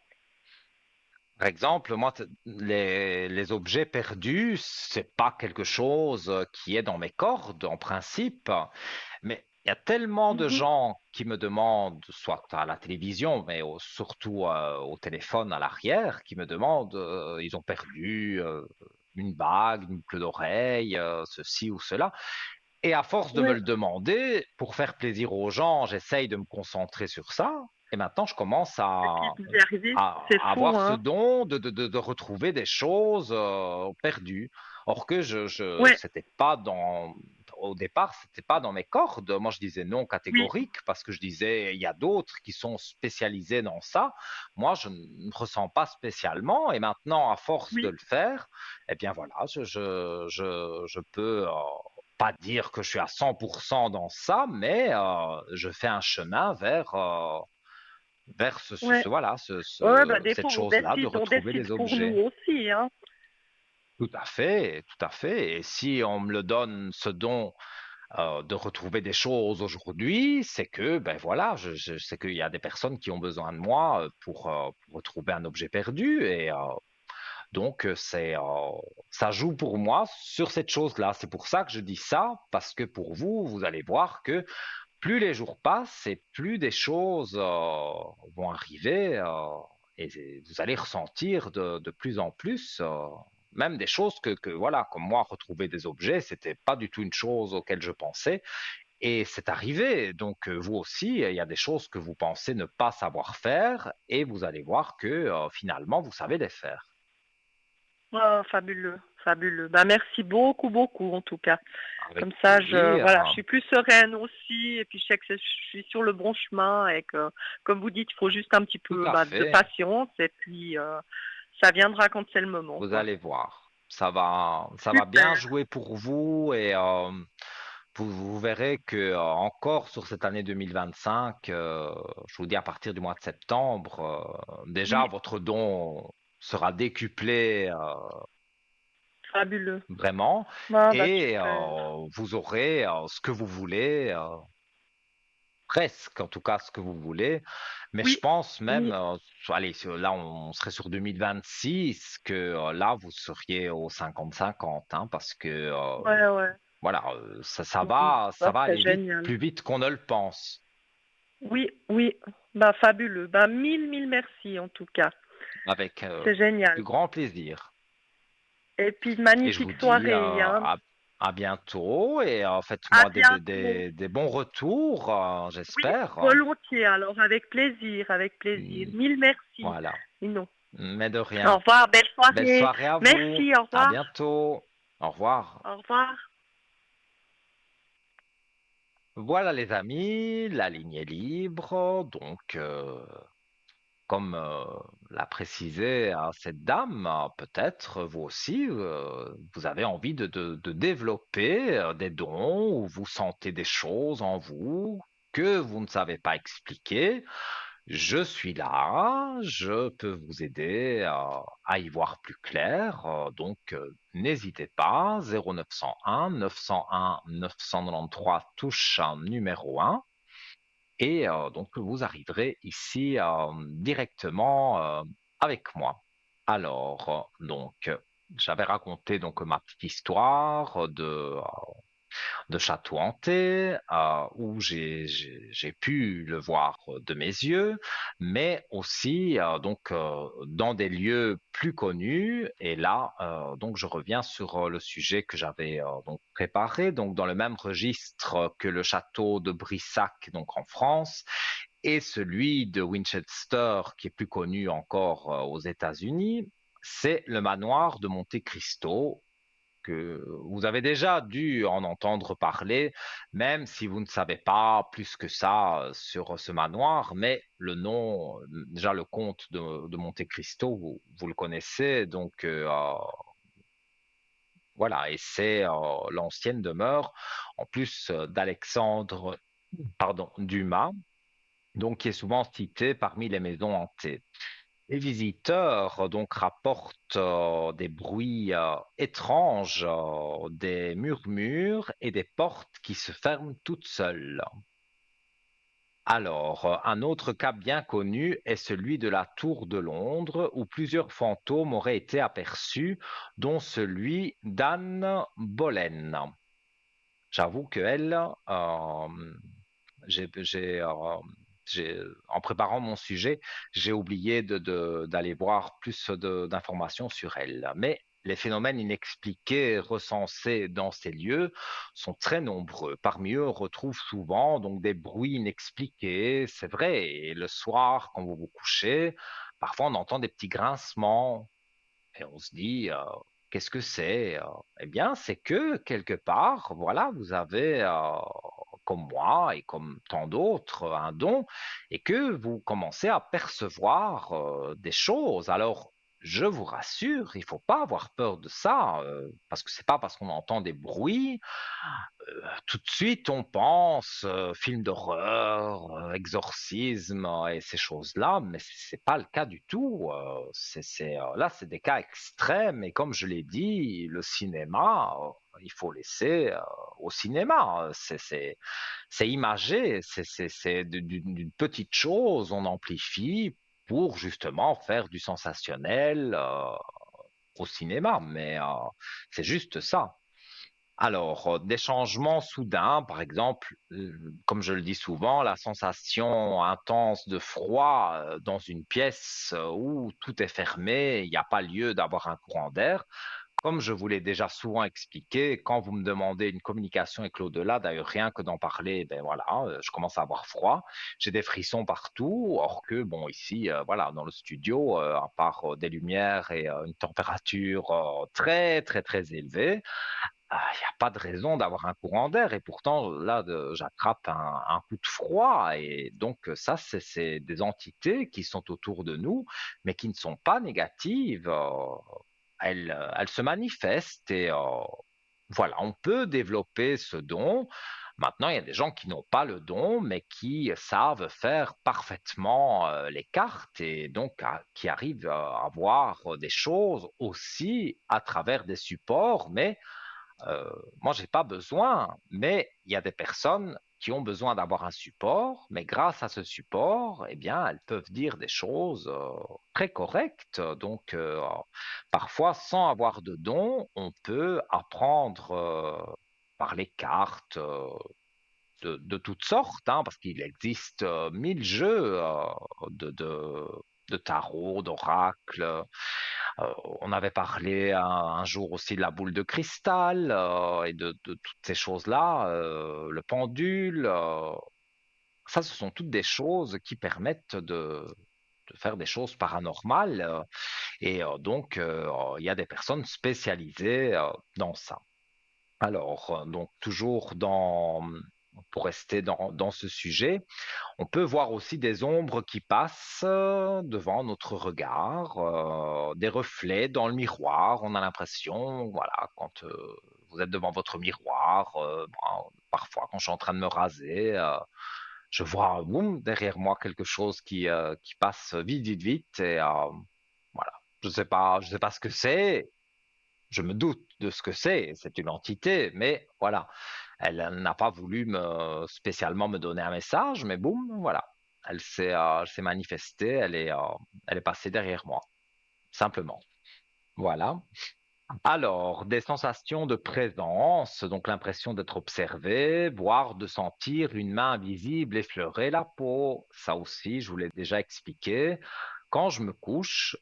Par exemple, moi, les objets perdus, c'est pas quelque chose qui est dans mes cordes en principe, mais il y a tellement de Mhm. gens qui me demandent, soit à la télévision, mais surtout au téléphone à l'arrière, qui me demandent, ils ont perdu une bague, une boucle d'oreille, ceci ou cela. Et à force de me Ouais. le demander, pour faire plaisir aux gens, j'essaye de me concentrer sur ça. Et maintenant, je commence Et puis vous y arrivez, c'est à fou, avoir ce hein. don de retrouver des choses perdues. Or que Ouais, c'était pas au départ, c'était pas dans mes cordes. Moi, je disais non oui, catégorique parce que je disais, il y a d'autres qui sont spécialisés dans ça. Moi, je ne ressens pas spécialement. Et maintenant, à force de oui. le faire, eh bien voilà, je peux pas dire que je suis à 100% dans ça, mais je fais un chemin vers Ouais. voilà, Ouais, bah des cette fois chose-là, de on retrouver décide des pour objets. nous aussi, hein. Tout à fait, tout à fait. Et si on me le donne, ce don de retrouver des choses aujourd'hui, c'est que, ben voilà, je sais qu'il y a des personnes qui ont besoin de moi pour retrouver un objet perdu. Et donc, ça joue pour moi sur cette chose-là. C'est pour ça que je dis ça, parce que pour vous, vous allez voir que plus les jours passent et plus des choses vont arriver et vous allez ressentir de plus en plus, même des choses voilà, comme moi, retrouver des objets, c'était pas du tout une chose auquel je pensais et c'est arrivé. Donc vous aussi, il y a des choses que vous pensez ne pas savoir faire et vous allez voir que finalement, vous savez les faire. Ah, fabuleux, fabuleux. Bah merci beaucoup, beaucoup en tout cas. Avec Comme ça, je plaisir, voilà, je suis plus sereine aussi, et puis je sais que je suis sur le bon chemin et que, comme vous dites, il faut juste un petit tout peu à bah, de fait, patience et puis ça viendra quand c'est le moment, vous quoi. allez voir. ça va bien Super. jouer pour vous et vous verrez que encore sur cette année 2025, je vous dis à partir du mois de septembre, déjà Oui, votre don sera décuplé fabuleux. vraiment Ah, bah, et super. vous aurez ce que vous voulez, presque en tout cas ce que vous voulez. Mais je Oui, pense même, oui, allez, là on serait sur 2026, que là vous seriez au 50-50, hein, parce que ouais, ouais. voilà, Bon, ça ça va serait aller vite, génial. plus vite qu'on ne le pense, Oui, oui, bah fabuleux. Bah mille merci en tout cas. avec C'est plus génial. grand plaisir. Et puis une Et je magnifique vous dis soirée, hein. à bientôt et À faites-moi bientôt. des bons retours, Oui, j'espère. volontiers. Alors avec plaisir, avec plaisir. Mm, Mille merci. Voilà, Non. mais de Au rien. revoir, belle Belle soirée. soirée à vous, Merci, au à revoir. bientôt, au revoir. Au revoir. Voilà les amis, la ligne est libre, donc comme l'a précisé cette dame, peut-être vous aussi, vous avez envie de développer des dons ou vous sentez des choses en vous que vous ne savez pas expliquer. Je suis là, je peux vous aider à y voir plus clair. Donc, n'hésitez pas, 0901 901 993 touche numéro 1. Et donc, vous arriverez ici directement avec moi. Alors, j'avais raconté donc ma petite histoire de château hanté où j'ai pu le voir de mes yeux, mais aussi dans des lieux plus connus. Et là, donc je reviens sur le sujet que j'avais donc préparé, donc dans le même registre que le château de Brissac, donc en France, et celui de Winchester, qui est plus connu encore aux États-Unis. C'est le manoir de Monte Cristo, que vous avez déjà dû en entendre parler, même si vous ne savez pas plus que ça sur ce manoir, mais le nom, déjà le comte de Monte Cristo, vous le connaissez, donc voilà, et c'est l'ancienne demeure, en plus d'Alexandre, pardon, Dumas, donc qui est souvent cité parmi les maisons hantées. Les visiteurs donc rapportent des bruits étranges, des murmures et des portes qui se ferment toutes seules. Alors, un autre cas bien connu est celui de la Tour de Londres, où plusieurs fantômes auraient été aperçus, dont celui d'Anne Boleyn. J'avoue que elle, j'ai, j'ai, euh, en préparant mon sujet, j'ai oublié d'aller voir plus d'informations sur elle. Mais les phénomènes inexpliqués recensés dans ces lieux sont très nombreux. Parmi eux, on retrouve souvent donc des bruits inexpliqués, c'est vrai. Et le soir, quand vous vous couchez, parfois on entend des petits grincements et on se dit, qu'est-ce que c'est? Eh bien, c'est que quelque part, voilà, vous avez, comme moi et comme tant d'autres, un don et que vous commencez à percevoir des choses. Alors, je vous rassure, il ne faut pas avoir peur de ça, parce que c'est pas parce qu'on entend des bruits tout de suite, on pense film d'horreur, exorcisme et ces choses-là, mais c'est pas le cas du tout. Là, c'est des cas extrêmes et comme je l'ai dit, le cinéma, il faut laisser au cinéma. C'est imagé, c'est d'une petite chose, on amplifie pour justement faire du sensationnel au cinéma, mais c'est juste ça. Alors, des changements soudains, par exemple, comme je le dis souvent, la sensation intense de froid dans une pièce où tout est fermé, il n'y a pas lieu d'avoir un courant d'air. Comme je vous l'ai déjà souvent expliqué, quand vous me demandez une communication avec l'au-delà, d'ailleurs rien que d'en parler, ben voilà, je commence à avoir froid, j'ai des frissons partout, or que bon ici, voilà, dans le studio, à part des lumières et une température très très très élevée, il n'y a pas de raison d'avoir un courant d'air et pourtant là j'attrape un coup de froid et donc ça c'est des entités qui sont autour de nous mais qui ne sont pas négatives. elle se manifeste et voilà, on peut développer ce don. Maintenant, il y a des gens qui n'ont pas le don, mais qui savent faire parfaitement les cartes et donc qui arrivent à voir des choses aussi à travers des supports. Mais moi, j'ai pas besoin. Mais il y a des personnes qui ont besoin d'avoir un support, mais grâce à ce support, eh bien, elles peuvent dire des choses très correctes. Donc, parfois, sans avoir de don, on peut apprendre par les cartes de toutes sortes, hein, parce qu'il existe mille jeux de tarot, d'oracle. On avait parlé un jour aussi de la boule de cristal et de toutes ces choses-là, le pendule. Ça, ce sont toutes des choses qui permettent de faire des choses paranormales. Et donc, il y a des personnes spécialisées dans ça. Alors, donc, toujours pour rester dans ce sujet, on peut voir aussi des ombres qui passent devant notre regard, des reflets dans le miroir. On a l'impression, voilà, quand vous êtes devant votre miroir, parfois quand je suis en train de me raser, je vois boum, derrière moi quelque chose qui passe vite, vite, vite. Et voilà, je sais pas ce que c'est. Je me doute de ce que c'est une entité, mais voilà, elle n'a pas voulu spécialement me donner un message, mais boum, voilà, elle s'est manifestée, elle est passée derrière moi, simplement. Voilà. Alors, des sensations de présence, donc l'impression d'être observé, voire de sentir une main invisible effleurer la peau. Ça aussi, je vous l'ai déjà expliqué. Quand je me couche,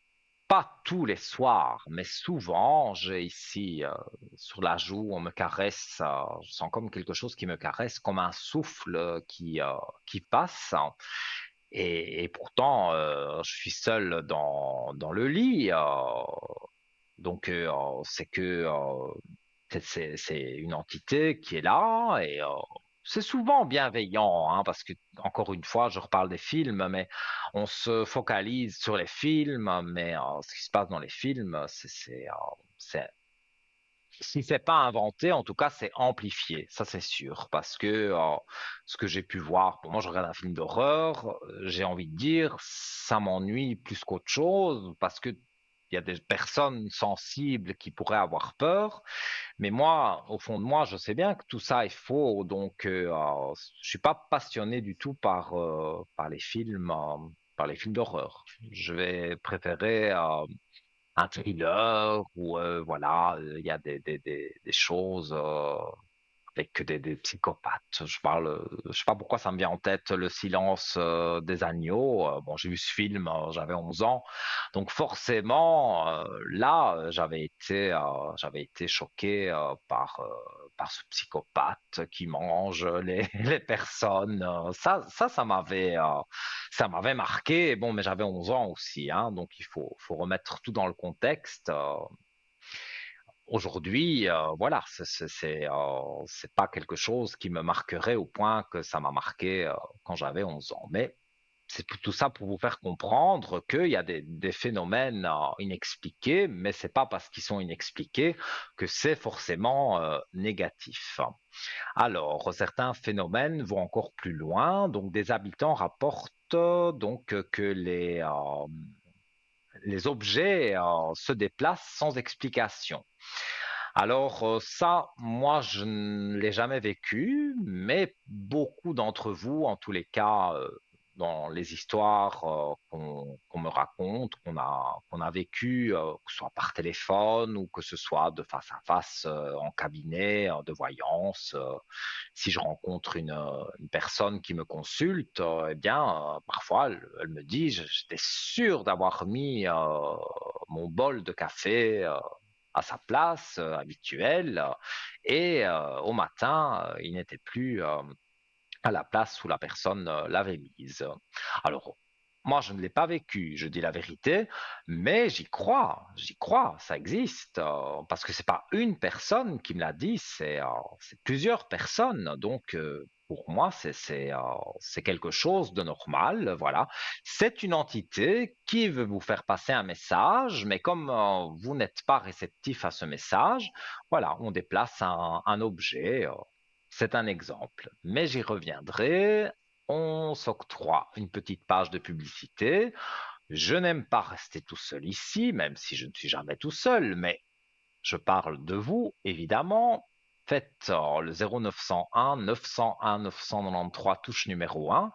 pas tous les soirs, mais souvent, j'ai ici sur la joue, on me caresse, je sens comme quelque chose qui me caresse, comme un souffle qui passe. Et pourtant, je suis seul dans le lit. Donc, c'est que c'est une entité qui est là et c'est souvent bienveillant, hein, parce que, encore une fois, je reparle des films, mais on se focalise sur les films, mais ce qui se passe dans les films, si c'est pas inventé, en tout cas, c'est amplifié, ça c'est sûr, parce que ce que j'ai pu voir, pour moi, je regarde un film d'horreur, j'ai envie de dire, ça m'ennuie plus qu'autre chose, parce que il y a des personnes sensibles qui pourraient avoir peur, mais moi, au fond de moi, je sais bien que tout ça est faux, donc je suis pas passionné du tout par les films d'horreur. Je vais préférer un thriller où voilà, il y a des choses avec des psychopathes. Je parle, je sais pas pourquoi ça me vient en tête Le Silence des agneaux. Bon, j'ai vu ce film, j'avais 11 ans, donc forcément là, j'avais été choqué par ce psychopathe qui mange les personnes. Ça m'avait marqué. Bon, mais j'avais 11 ans aussi, hein, donc faut remettre tout dans le contexte. Aujourd'hui, voilà, c'est pas quelque chose qui me marquerait au point que ça m'a marqué quand j'avais 11 ans. Mais c'est tout ça pour vous faire comprendre qu'il y a des phénomènes inexpliqués, mais c'est pas parce qu'ils sont inexpliqués que c'est forcément négatif. Alors, certains phénomènes vont encore plus loin. Donc, des habitants rapportent donc que les objets se déplacent sans explication. Alors ça, moi, je ne l'ai jamais vécu, mais beaucoup d'entre vous, en tous les cas, dans les histoires qu'on me raconte, qu'on a vécues, que ce soit par téléphone ou que ce soit de face à face en cabinet de voyance, si je rencontre une personne qui me consulte, eh bien, parfois, elle me dit, j'étais sûr d'avoir mis mon bol de café à sa place habituelle et au matin, il n'était plus à la place où la personne l'avait mise. Alors, moi, je ne l'ai pas vécu, je dis la vérité, mais j'y crois, ça existe, parce que c'est pas une personne qui me l'a dit, c'est plusieurs personnes. Donc, Pour moi, c'est quelque chose de normal, voilà. C'est une entité qui veut vous faire passer un message, mais comme vous n'êtes pas réceptif à ce message, voilà, on déplace un objet. C'est un exemple, mais j'y reviendrai. On s'octroie une petite page de publicité. Je n'aime pas rester tout seul ici, même si je ne suis jamais tout seul, mais je parle de vous, évidemment. Faites le 0901 901 993 touche numéro 1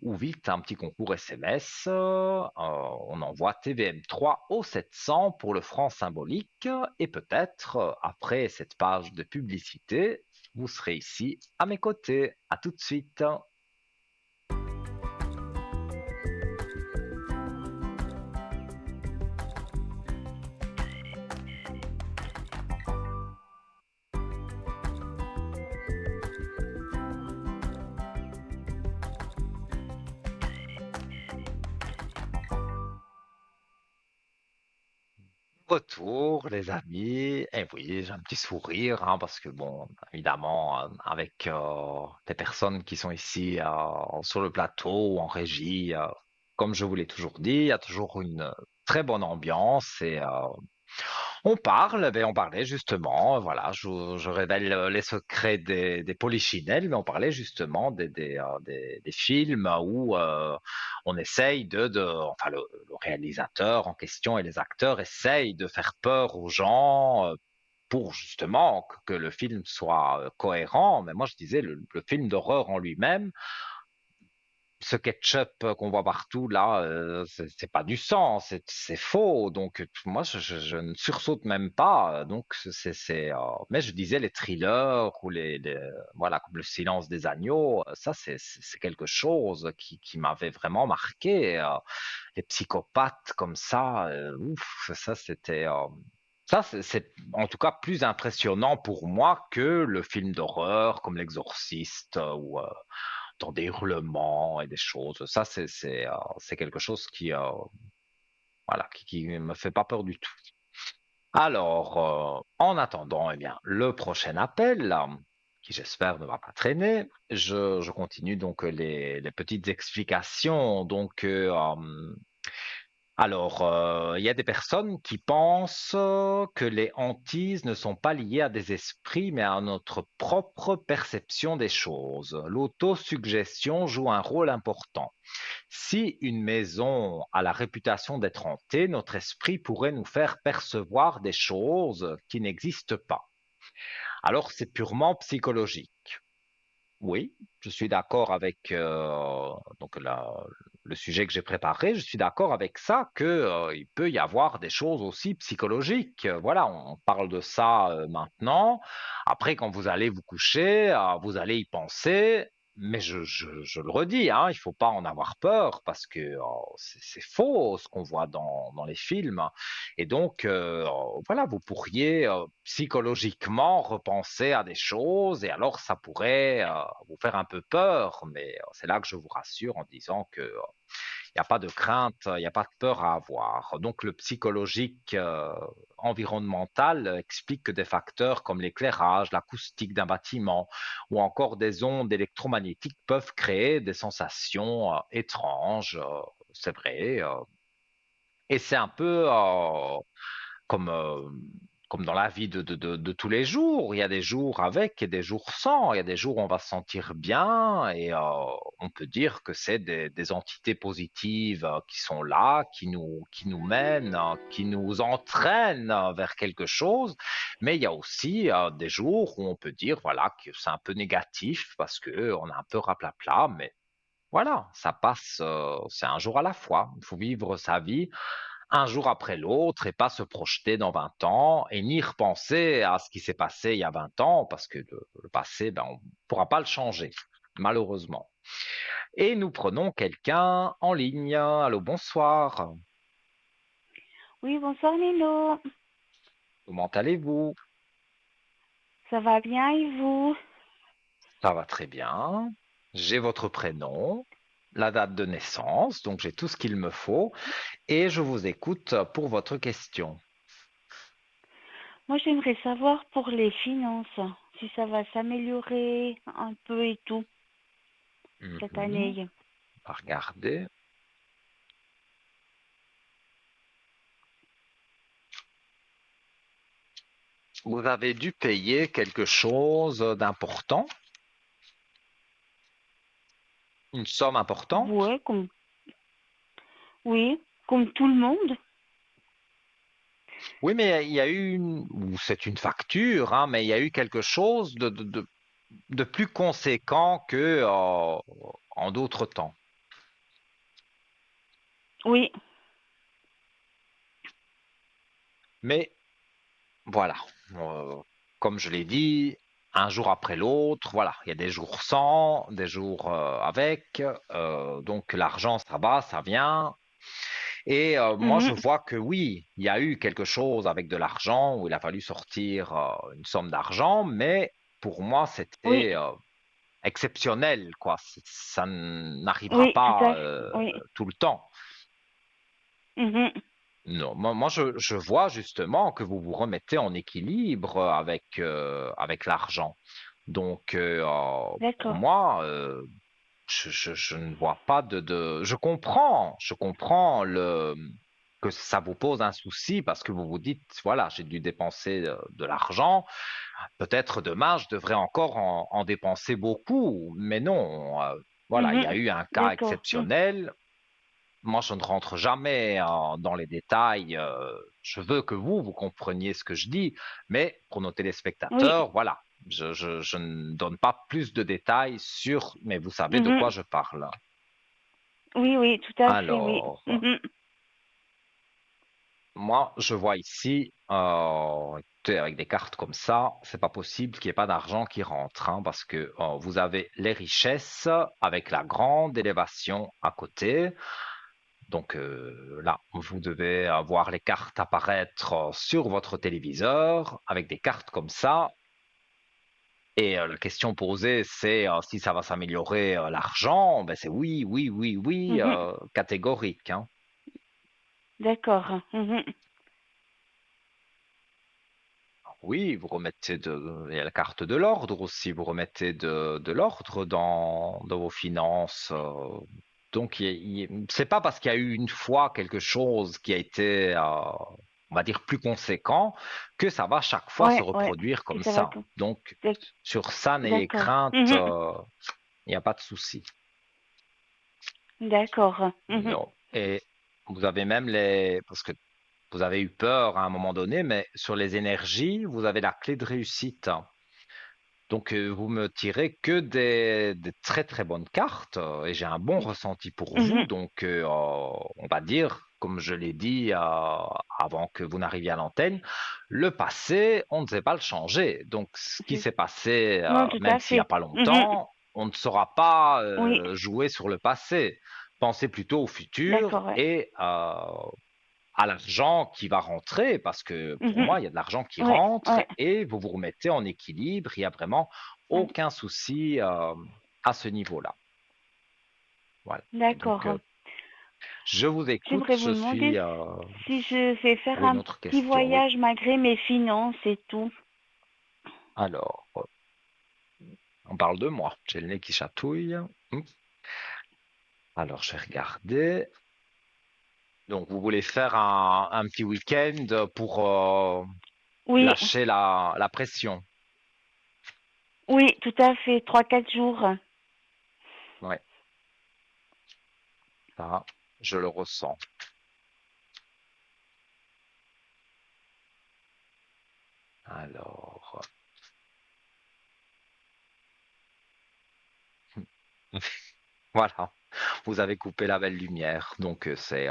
ou vite un petit concours SMS. On envoie TVM3 au 700 pour le franc symbolique et peut-être après cette page de publicité, vous serez ici à mes côtés. À tout de suite. Retour, les amis. Et oui, j'ai un petit sourire, hein, parce que bon, évidemment, avec les personnes qui sont ici sur le plateau ou en régie, comme je vous l'ai toujours dit, il y a toujours une très bonne ambiance et on parle, ben on parlait justement, voilà, je révèle les secrets des polichinelles, mais on parlait justement des films où on essaye enfin le réalisateur en question et les acteurs essayent de faire peur aux gens pour justement que le film soit cohérent. Mais moi je disais, le film d'horreur en lui-même, ce ketchup qu'on voit partout là, c'est pas du sang, c'est faux. Donc moi je ne sursaute même pas. Donc mais je disais les thrillers ou voilà comme le silence des agneaux, ça c'est quelque chose qui m'avait vraiment marqué. Les psychopathes comme ça, ouf, ça c'était ça, c'est en tout cas plus impressionnant pour moi que le film d'horreur comme L'Exorciste ou dans des hurlements et des choses. Ça, c'est quelque chose voilà, qui me fait pas peur du tout. Alors, en attendant, eh bien, le prochain appel, qui j'espère ne va pas traîner, je continue donc les petites explications. Donc, alors, il y a des personnes qui pensent que les hantises ne sont pas liées à des esprits, mais à notre propre perception des choses. L'autosuggestion joue un rôle important. Si une maison a la réputation d'être hantée, notre esprit pourrait nous faire percevoir des choses qui n'existent pas. Alors, c'est purement psychologique. Oui, je suis d'accord avec donc le sujet que j'ai préparé. Je suis d'accord avec ça que il peut y avoir des choses aussi psychologiques. Voilà, on parle de ça maintenant. Après, quand vous allez vous coucher, vous allez y penser. Mais je le redis, hein, il faut pas en avoir peur parce que c'est faux ce qu'on voit dans les films. Et donc, voilà, vous pourriez psychologiquement repenser à des choses et alors ça pourrait vous faire un peu peur, mais c'est là que je vous rassure en disant que il n'y a pas de crainte, il n'y a pas de peur à avoir. Donc le psychologique environnemental explique que des facteurs comme l'éclairage, l'acoustique d'un bâtiment ou encore des ondes électromagnétiques peuvent créer des sensations étranges, c'est vrai. Et c'est un peu comme, comme dans la vie de tous les jours. Il y a des jours avec et des jours sans. Il y a des jours où on va se sentir bien et on peut dire que c'est des entités positives qui sont là, qui nous mènent, qui nous entraînent vers quelque chose. Mais il y a aussi des jours où on peut dire voilà, que c'est un peu négatif parce qu'on est un peu raplapla, mais voilà, ça passe, c'est un jour à la fois. Il faut vivre sa vie un jour après l'autre et pas se projeter dans 20 ans et ni repenser à ce qui s'est passé il y a 20 ans parce que le passé, ben, on ne pourra pas le changer, malheureusement. Et nous prenons quelqu'un en ligne. Allô, bonsoir. Oui, bonsoir Nino. Comment allez-vous? Ça va bien et vous? Ça va très bien. J'ai votre prénom, la date de naissance, donc j'ai tout ce qu'il me faut et je vous écoute pour votre question. Moi, j'aimerais savoir pour les finances, si ça va s'améliorer un peu et tout. cette Mhm. année. On va regarder. Vous avez dû payer quelque chose d'important, une somme importante. Ouais, oui, comme tout le monde. Oui, mais il y a eu ou c'est une facture, hein, mais il y a eu quelque chose de plus conséquent que en d'autres temps. Oui, Mais voilà, Euh, comme je l'ai dit, un jour après l'autre, voilà, il y a des jours sans, des jours avec, donc l'argent, ça va, ça vient. Et moi, je mhm, vois que oui, il y a eu quelque chose avec de l'argent, où il a fallu sortir une somme d'argent, mais pour moi, oui, c'était exceptionnel, quoi. Ça n'arrivera oui, tout pas à fait, oui, tout le temps. mhm, Non, moi je vois justement que vous vous remettez en équilibre avec l'argent. Donc, pour d'accord, moi, je ne vois pas je comprends que ça vous pose un souci parce que vous vous dites, voilà, j'ai dû dépenser de l'argent. Peut-être demain, je devrais encore en dépenser beaucoup. Mais non, voilà, il y a mhm, eu un cas d'accord, exceptionnel. Moi, je ne rentre jamais dans les détails. Je veux que vous compreniez ce que je dis, mais pour nos oui, téléspectateurs, voilà, je ne donne pas plus de détails sur, mais vous savez de quoi mhm, je parle. oui, oui, tout à fait, oui, Alors, mhm, moi, je vois ici, écoutez, avec des cartes comme ça, c'est pas possible qu'il n'y ait pas d'argent qui rentre, hein, parce que vous avez les richesses avec la grande élévation à côté. Donc là, vous devez voir les cartes apparaître sur votre téléviseur avec des cartes comme ça. Et la question posée, c'est si ça va s'améliorer l'argent. Ben c'est oui, oui, oui, oui, mhm, catégorique, hein. d'accord, mhm, Oui, vous remettez il y a la carte de l'ordre aussi, vous remettez de l'ordre dans vos finances. Donc, c'est pas parce qu'il y a eu une fois quelque chose qui a été, on va dire, plus conséquent que ça va chaque fois se ouais, reproduire que comme ça va ça. tout, Donc, d'ac- sur ça, n'ayez d'accord, crainte, mhm, il n'y a pas de souci. d'accord, mhm, Non. Et vous avez même parce que vous avez eu peur à un moment donné, mais sur les énergies, vous avez la clé de réussite. Donc, vous me tirez que des très très bonnes cartes et j'ai un bon ressenti pour vous. mhm, Donc, on va dire, comme je l'ai dit avant que vous n'arriviez à l'antenne, le passé, on ne sait pas le changer. Donc, ce qui s'est passé, non, tout même à s'il n'y a fait, pas mhm, longtemps, on ne saura pas oui, jouer sur le passé. Pensez plutôt au futur d'accord, ouais, et à l'argent qui va rentrer, parce que pour mhm, moi, il y a de l'argent qui ouais, rentre ouais, et vous vous remettez en équilibre. Il n'y a vraiment aucun souci à ce niveau-là. Voilà. Donc, d'accord. je vous écoute. J'aimerais vous Je demander suis si je vais faire pour une un autre petit question. Oui. voyage malgré mes finances et tout. Alors, on parle de moi. J'ai le nez qui chatouille. Hum. Alors, je vais regarder. Donc, vous voulez faire un petit week-end pour Oui, lâcher la pression. oui, tout à fait, 3, 4 jours. Ouais, ça, je le ressens. Alors. Voilà, vous avez coupé la belle lumière. Donc c'est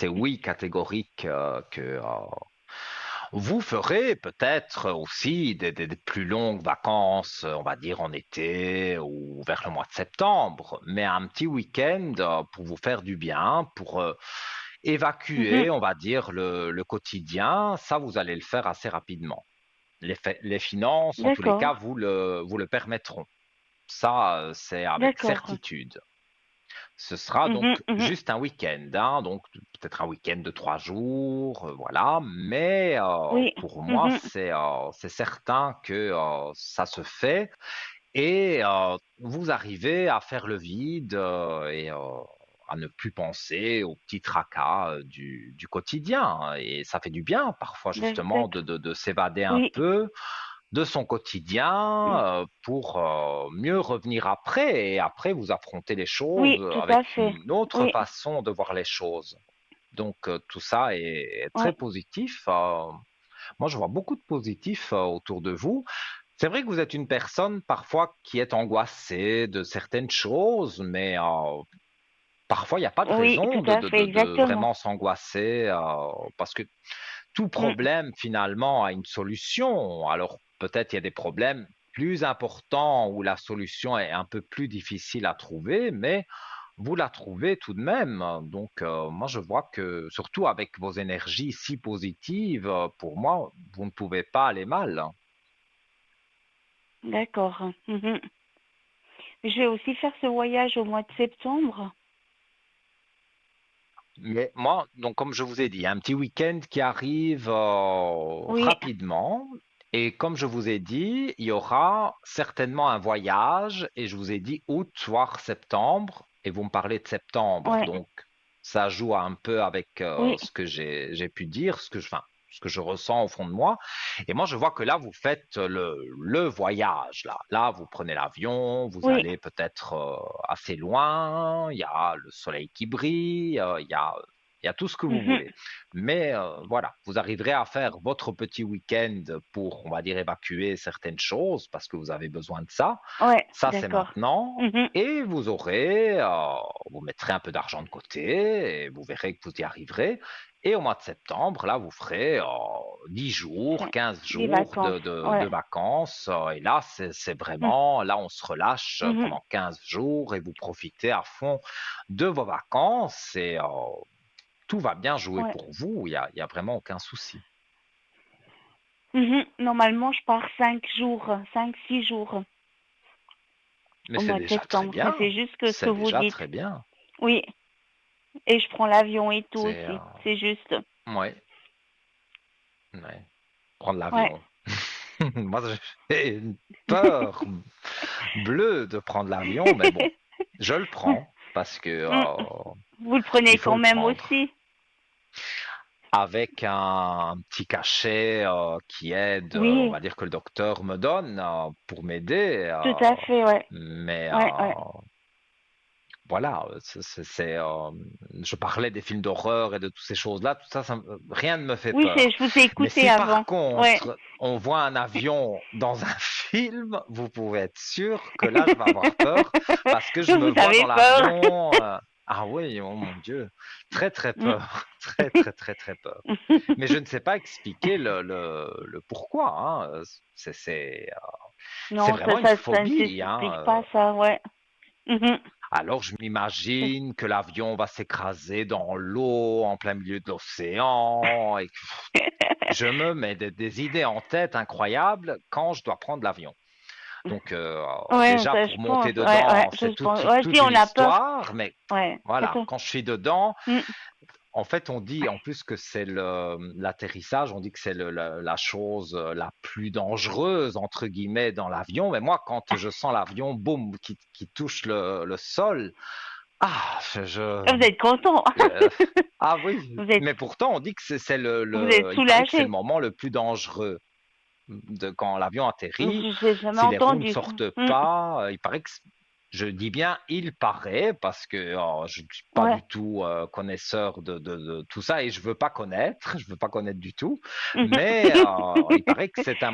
oui catégorique que vous ferez peut-être aussi des plus longues vacances, on va dire en été ou vers le mois de septembre, mais un petit week-end pour vous faire du bien, pour Mhm, évacuer, on va dire, le quotidien, ça vous allez le faire assez rapidement. Les finances, en tous les d'accord, cas, vous le permettront. Ça, c'est avec d'accord. certitude. Ce sera donc Mhm, mhm, juste un week-end, hein, donc peut-être un week-end de 3 jours, voilà. Mais oui, pour moi, mhm, c'est certain que ça se fait et vous arrivez à faire le vide et à ne plus penser aux petits tracas du quotidien. Et ça fait du bien parfois justement D'accord. de s'évader un Oui, peu de son mm, quotidien pour mieux revenir après et après vous affronter les choses oui, tout à avec fait. une autre Oui, façon de voir les choses. Donc tout ça est très oui, positif. Moi, je vois beaucoup de positifs autour de vous. C'est vrai que vous êtes une personne parfois qui est angoissée de certaines choses, mais parfois il n'y a pas de oui, raison tout à fait, de exactement. vraiment s'angoisser parce que tout Mm, problème finalement a une solution. Alors peut-être il y a des problèmes plus importants où la solution est un peu plus difficile à trouver, mais vous la trouvez tout de même. Donc moi je vois que surtout avec vos énergies si positives, pour moi, vous ne pouvez pas aller mal. d'accord. Mhm. Je vais aussi faire ce voyage au mois de septembre. Mais moi, donc comme je vous ai dit, il y a un petit week-end qui arrive Oui, rapidement. Et comme je vous ai dit, il y aura certainement un voyage. Et je vous ai dit août, voire septembre. Et vous me parlez de septembre. ouais, Donc ça joue un peu avec oui, ce que j'ai pu dire, enfin, ce que je ressens au fond de moi. Et moi, je vois que là, vous faites le voyage. Là, vous prenez l'avion, vous oui. allez peut-être assez loin. Il y a le soleil qui brille, il y a tout ce que vous Mhm. voulez. Mais voilà, vous arriverez à faire votre petit week-end pour, on va dire, évacuer certaines choses parce que vous avez besoin de ça. Ouais, Ça, c'est d'accord. maintenant. Mhm. Et vous mettrez un peu d'argent de côté et vous verrez que vous y arriverez. Et au mois de septembre, là, vous ferez 10 jours, C'est 15 des jours vacances. de Ouais. vacances. Et là, c'est Mm. vraiment, là, on se relâche Mhm. pendant 15 jours et vous profitez à fond de vos vacances. Et tout va bien jouer Ouais. pour vous. Il y a vraiment aucun souci. Mhm. Normalement, je pars 5 jours, 5, 6 jours Mais au c'est mois de déjà très septembre. Mais bien. c'est juste que ce que C'est vous déjà dites. très bien. Oui. Et je prends l'avion et tout C'est, aussi. C'est juste. ouais, ouais. Prendre Ouais. l'avion. Moi, j'ai une peur bleue de prendre l'avion, mais bon, je le prends parce que Mm. Vous le prenez il faut quand le même prendre aussi. avec un petit cachet qui aide, on Oui, va dire que le docteur me donne pour m'aider, tout à fait, ouais. mais Ouais, ouais. voilà, je parlais des films d'horreur et de toutes ces choses-là, tout ça, rien ne me fait Oui, peur. je vous ai Mais écouté si par avant. Ouais. contre on voit un avion dans un film, vous pouvez être sûr que là je vais avoir peur parce que je me Vous vois avez dans peur. l'avion. Ah oui, oh mon Dieu, très très Mm. peur, très très très très peur. Mais je ne sais pas expliquer le pourquoi, hein. C'est Non, vraiment une ça ne phobie, s'explique hein. pas, ça, ouais. Mhm. Alors je m'imagine que l'avion va s'écraser dans l'eau, en plein milieu de l'océan, et que je me mets des idées en tête incroyables quand je dois prendre l'avion. Donc Ouais, déjà ça, je pour monter pense. Ouais, ouais, dedans, ça, c'est je pense. Ouais, toute si une on a peur. histoire, mais Ouais, quand voilà, on. quand je suis dedans, Mm. en fait on dit en plus que c'est l'atterrissage, on dit que c'est la chose la plus dangereuse entre guillemets dans l'avion, mais moi quand je sens l'avion, boum, qui touche le sol, ah, Vous êtes content. euh, ah oui, Vous êtes, mais pourtant on dit que c'est vous êtes il paraît que c'est le soulagé. moment le plus dangereux de quand l'avion atterrit. Je n'ai jamais Si les roues ne entendu. sortent Mm. pas, il paraît que je dis bien il paraît parce que je ne suis pas Ouais. du tout connaisseur de tout ça et je veux pas connaître, je veux pas connaître du tout. Mhm. Mais il paraît que c'est le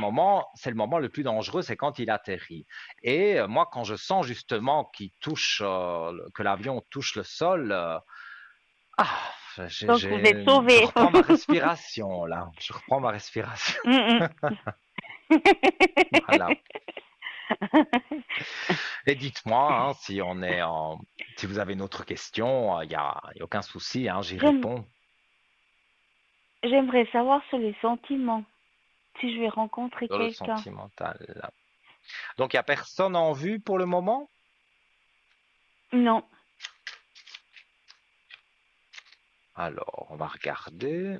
moment le plus dangereux, c'est quand il atterrit. Et moi, quand je sens justement que l'avion touche le sol, ah, Donc vous êtes je sauvé. reprends ma respiration là. Je reprends ma respiration. Mm, mm. Voilà. Et dites-moi hein, si vous avez une autre question, y a aucun souci, hein, j'y J'aime- réponds. J'aimerais savoir sur les sentiments. Si je vais rencontrer Dans le quelqu'un. sentimental. Donc il y a personne en vue pour le moment? Non. Alors, on va regarder.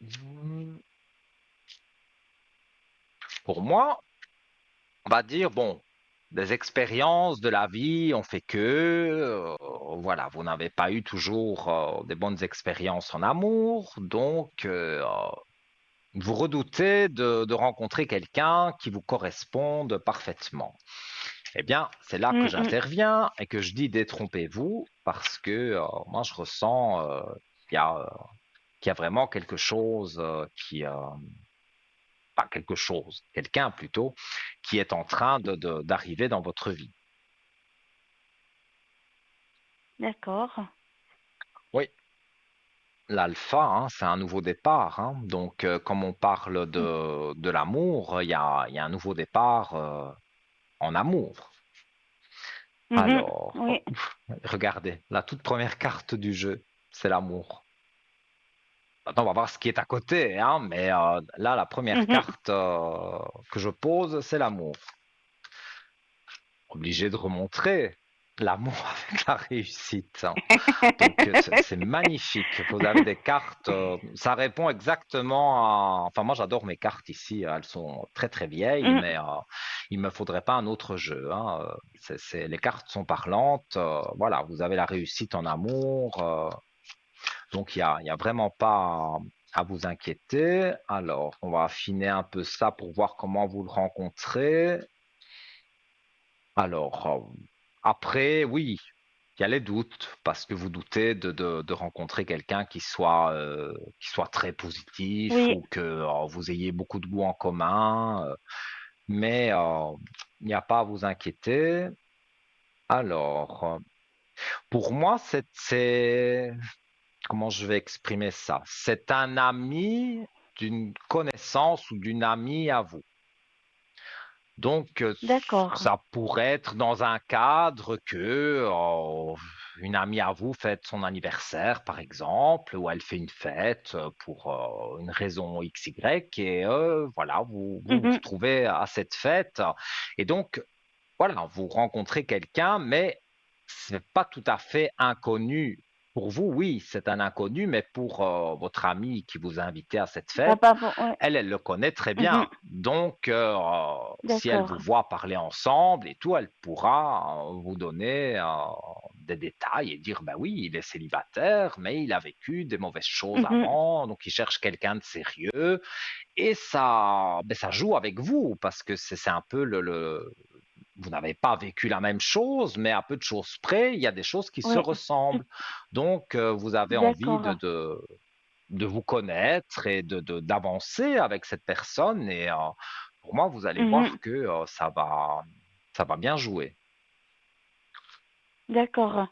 Hmm, Pour moi, on va dire, bon, des expériences de la vie ont fait que, voilà, vous n'avez pas eu toujours des bonnes expériences en amour, donc vous redoutez de rencontrer quelqu'un qui vous corresponde parfaitement. Eh bien, c'est là que Mm, mm. j'interviens et que je dis détrompez-vous parce que moi, je ressens qu'il y a, qu'il y a vraiment quelque chose pas quelque chose, quelqu'un plutôt, qui est en train d'arriver dans votre vie. D'accord. Oui, l'alpha, hein, c'est un nouveau départ, hein. Donc, comme on parle Mm. de l'amour, il y a un nouveau départ en amour. Mhm. Alors, Oui. regardez, la toute première carte du jeu, c'est l'amour. Maintenant, on va voir ce qui est à côté, hein, mais là, la première Mhm. carte que je pose, c'est l'amour. Obligé de remontrer l'amour avec la réussite, hein. Donc, c'est magnifique. Vous avez des cartes, ça répond exactement à... Enfin, moi, j'adore mes cartes ici. Elles sont très, très vieilles, Mm. mais il me faudrait pas un autre jeu, hein. Les cartes sont parlantes. Voilà, vous avez la réussite en amour. Donc, il y a vraiment pas à vous inquiéter. Alors, on va affiner un peu ça pour voir comment vous le rencontrez. Alors, après, oui, il y a les doutes, parce que vous doutez de rencontrer quelqu'un qui soit très positif Oui, ou que vous ayez beaucoup de goûts en commun, mais il n'y a pas à vous inquiéter. Alors, pour moi, comment je vais exprimer ça? C'est un ami d'une connaissance ou d'une amie à vous. Donc, d'accord. ça pourrait être dans un cadre que une amie à vous fête son anniversaire, par exemple, ou elle fait une fête pour une raison XY, et voilà, vous Mhm. retrouvez à cette fête. Et donc, voilà, vous rencontrez quelqu'un, mais c'est pas tout à fait inconnu. Pour vous, oui, c'est un inconnu, mais pour votre amie qui vous a invité à cette fête, Papa, bon, ouais. elle le connaît très Mhm. bien. Donc, si elle vous D'accord. voit parler ensemble et tout, elle pourra vous donner des détails et dire, ben oui, il est célibataire, mais il a vécu des mauvaises choses Mhm. avant, donc il cherche quelqu'un de sérieux. Et ça, ben, ça joue avec vous parce que c'est un peu vous n'avez pas vécu la même chose, mais à peu de choses près, il y a des choses qui se Oui, tout- ressemblent. Donc, vous avez envie d'accord. de vous connaître et d'avancer avec cette personne. Et pour moi, vous allez voir Mhm. que ça va bien jouer. D'accord.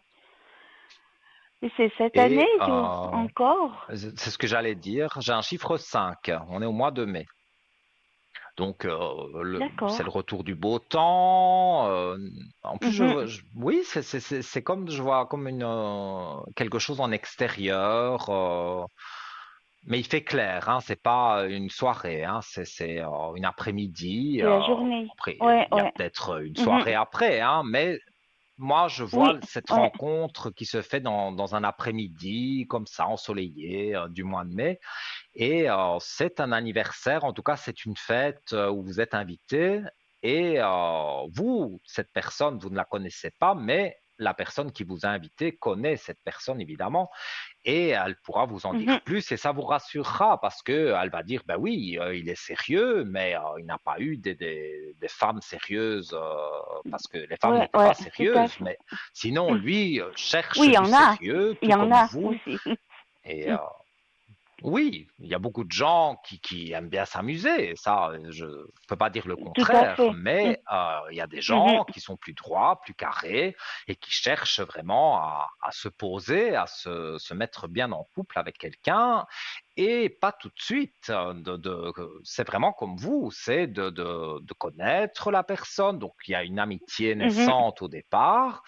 Et c'est cette année Et ou encore? c'est ce que j'allais dire. J'ai un chiffre 5. On est au mois de mai. Donc, c'est le D'accord. retour du beau temps. En plus, Mhm. oui, c'est comme je vois comme quelque chose en extérieur. Mais il fait clair, hein, c'est pas une soirée, hein, c'est une après-midi. C'est la journée. Après, Ouais, il y a ouais. peut-être une Mhm. soirée après, hein, mais moi, je Oui, vois cette ouais. rencontre qui se fait dans un après-midi, comme ça, ensoleillé, du mois de mai. Et c'est un anniversaire, en tout cas, c'est une fête où vous êtes invité. Et vous, cette personne, vous ne la connaissez pas, mais la personne qui vous a invité connaît cette personne, évidemment, et elle pourra vous en dire Mhm. plus et ça vous rassurera parce que elle va dire, ben oui, il est sérieux, mais il n'a pas eu des femmes sérieuses parce que les femmes Ouais, n'étaient pas ouais, tout à sérieuses, fait. mais sinon, Mm. lui Oui, cherche il y du en a. sérieux, Il tout y en comme a vous. aussi. Et Mm. oui, il y a beaucoup de gens qui aiment bien s'amuser, ça, je ne peux pas dire le Tout à contraire, fait. Mm. mais il y a des Mhm. gens qui sont plus droits, plus carrés, et qui cherchent vraiment à se poser, se mettre bien en couple avec quelqu'un, et pas tout de suite. C'est vraiment comme vous, c'est de connaître la personne, donc il y a une amitié Mhm. naissante au départ,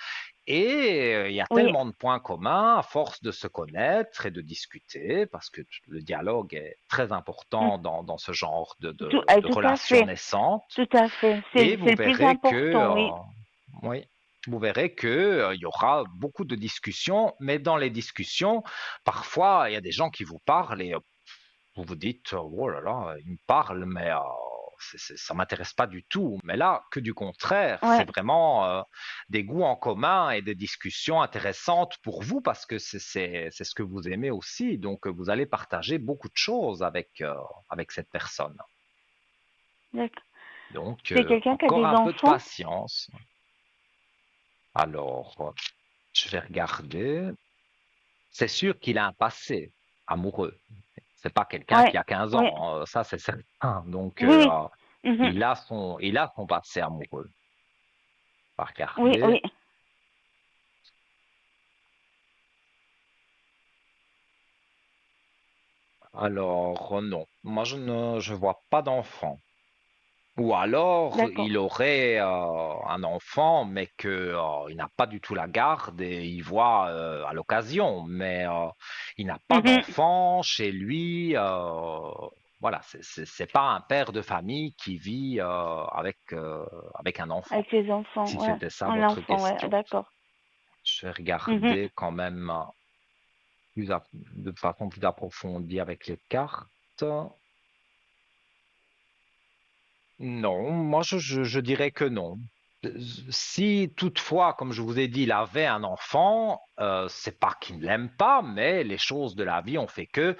et il y a Oui, tellement de points communs à force de se connaître et de discuter, parce que le dialogue est très mm. important dans ce genre de Tout à relations fait. naissantes. Tout à fait. Et C'est vous le plus verrez que, important, oui. oui, vous verrez que il y aura beaucoup de discussions, mais dans les discussions, parfois il y a des gens qui vous parlent et vous vous dites, oh là là, il me parle, mais ça m'intéresse pas du tout. Mais là, que du contraire, c'est Ouais, vraiment des goûts en commun et des discussions intéressantes pour vous parce que c'est ce que vous aimez aussi. Donc, vous allez partager beaucoup de choses avec cette personne. d'accord. Donc, C'est quelqu'un qui a encore des un peu de enfants? patience. Alors, je vais regarder. C'est sûr qu'il a un passé amoureux. C'est pas quelqu'un Ouais, qui a 15 ouais, ans, ça c'est certain. Donc, oui, oui. Mhm. il a son passé amoureux. On va Oui, regarder. oui. Alors, non. Moi, je vois pas d'enfant. Ou alors, D'accord. il aurait un enfant, mais que il n'a pas du tout la garde et il voit à l'occasion. Mais il n'a pas Mhm. d'enfant chez lui. Voilà, c'est pas un père de famille qui vit avec un enfant. Avec ses enfants, Si ouais. c'était ça Un votre enfant, ouais, question. d'accord. Je vais Mhm. regarder quand même de façon plus approfondie avec les cartes. Non, moi je dirais que non. Si toutefois, comme je vous ai dit, il avait un enfant, c'est pas qu'il ne l'aime pas, mais les choses de la vie ont fait que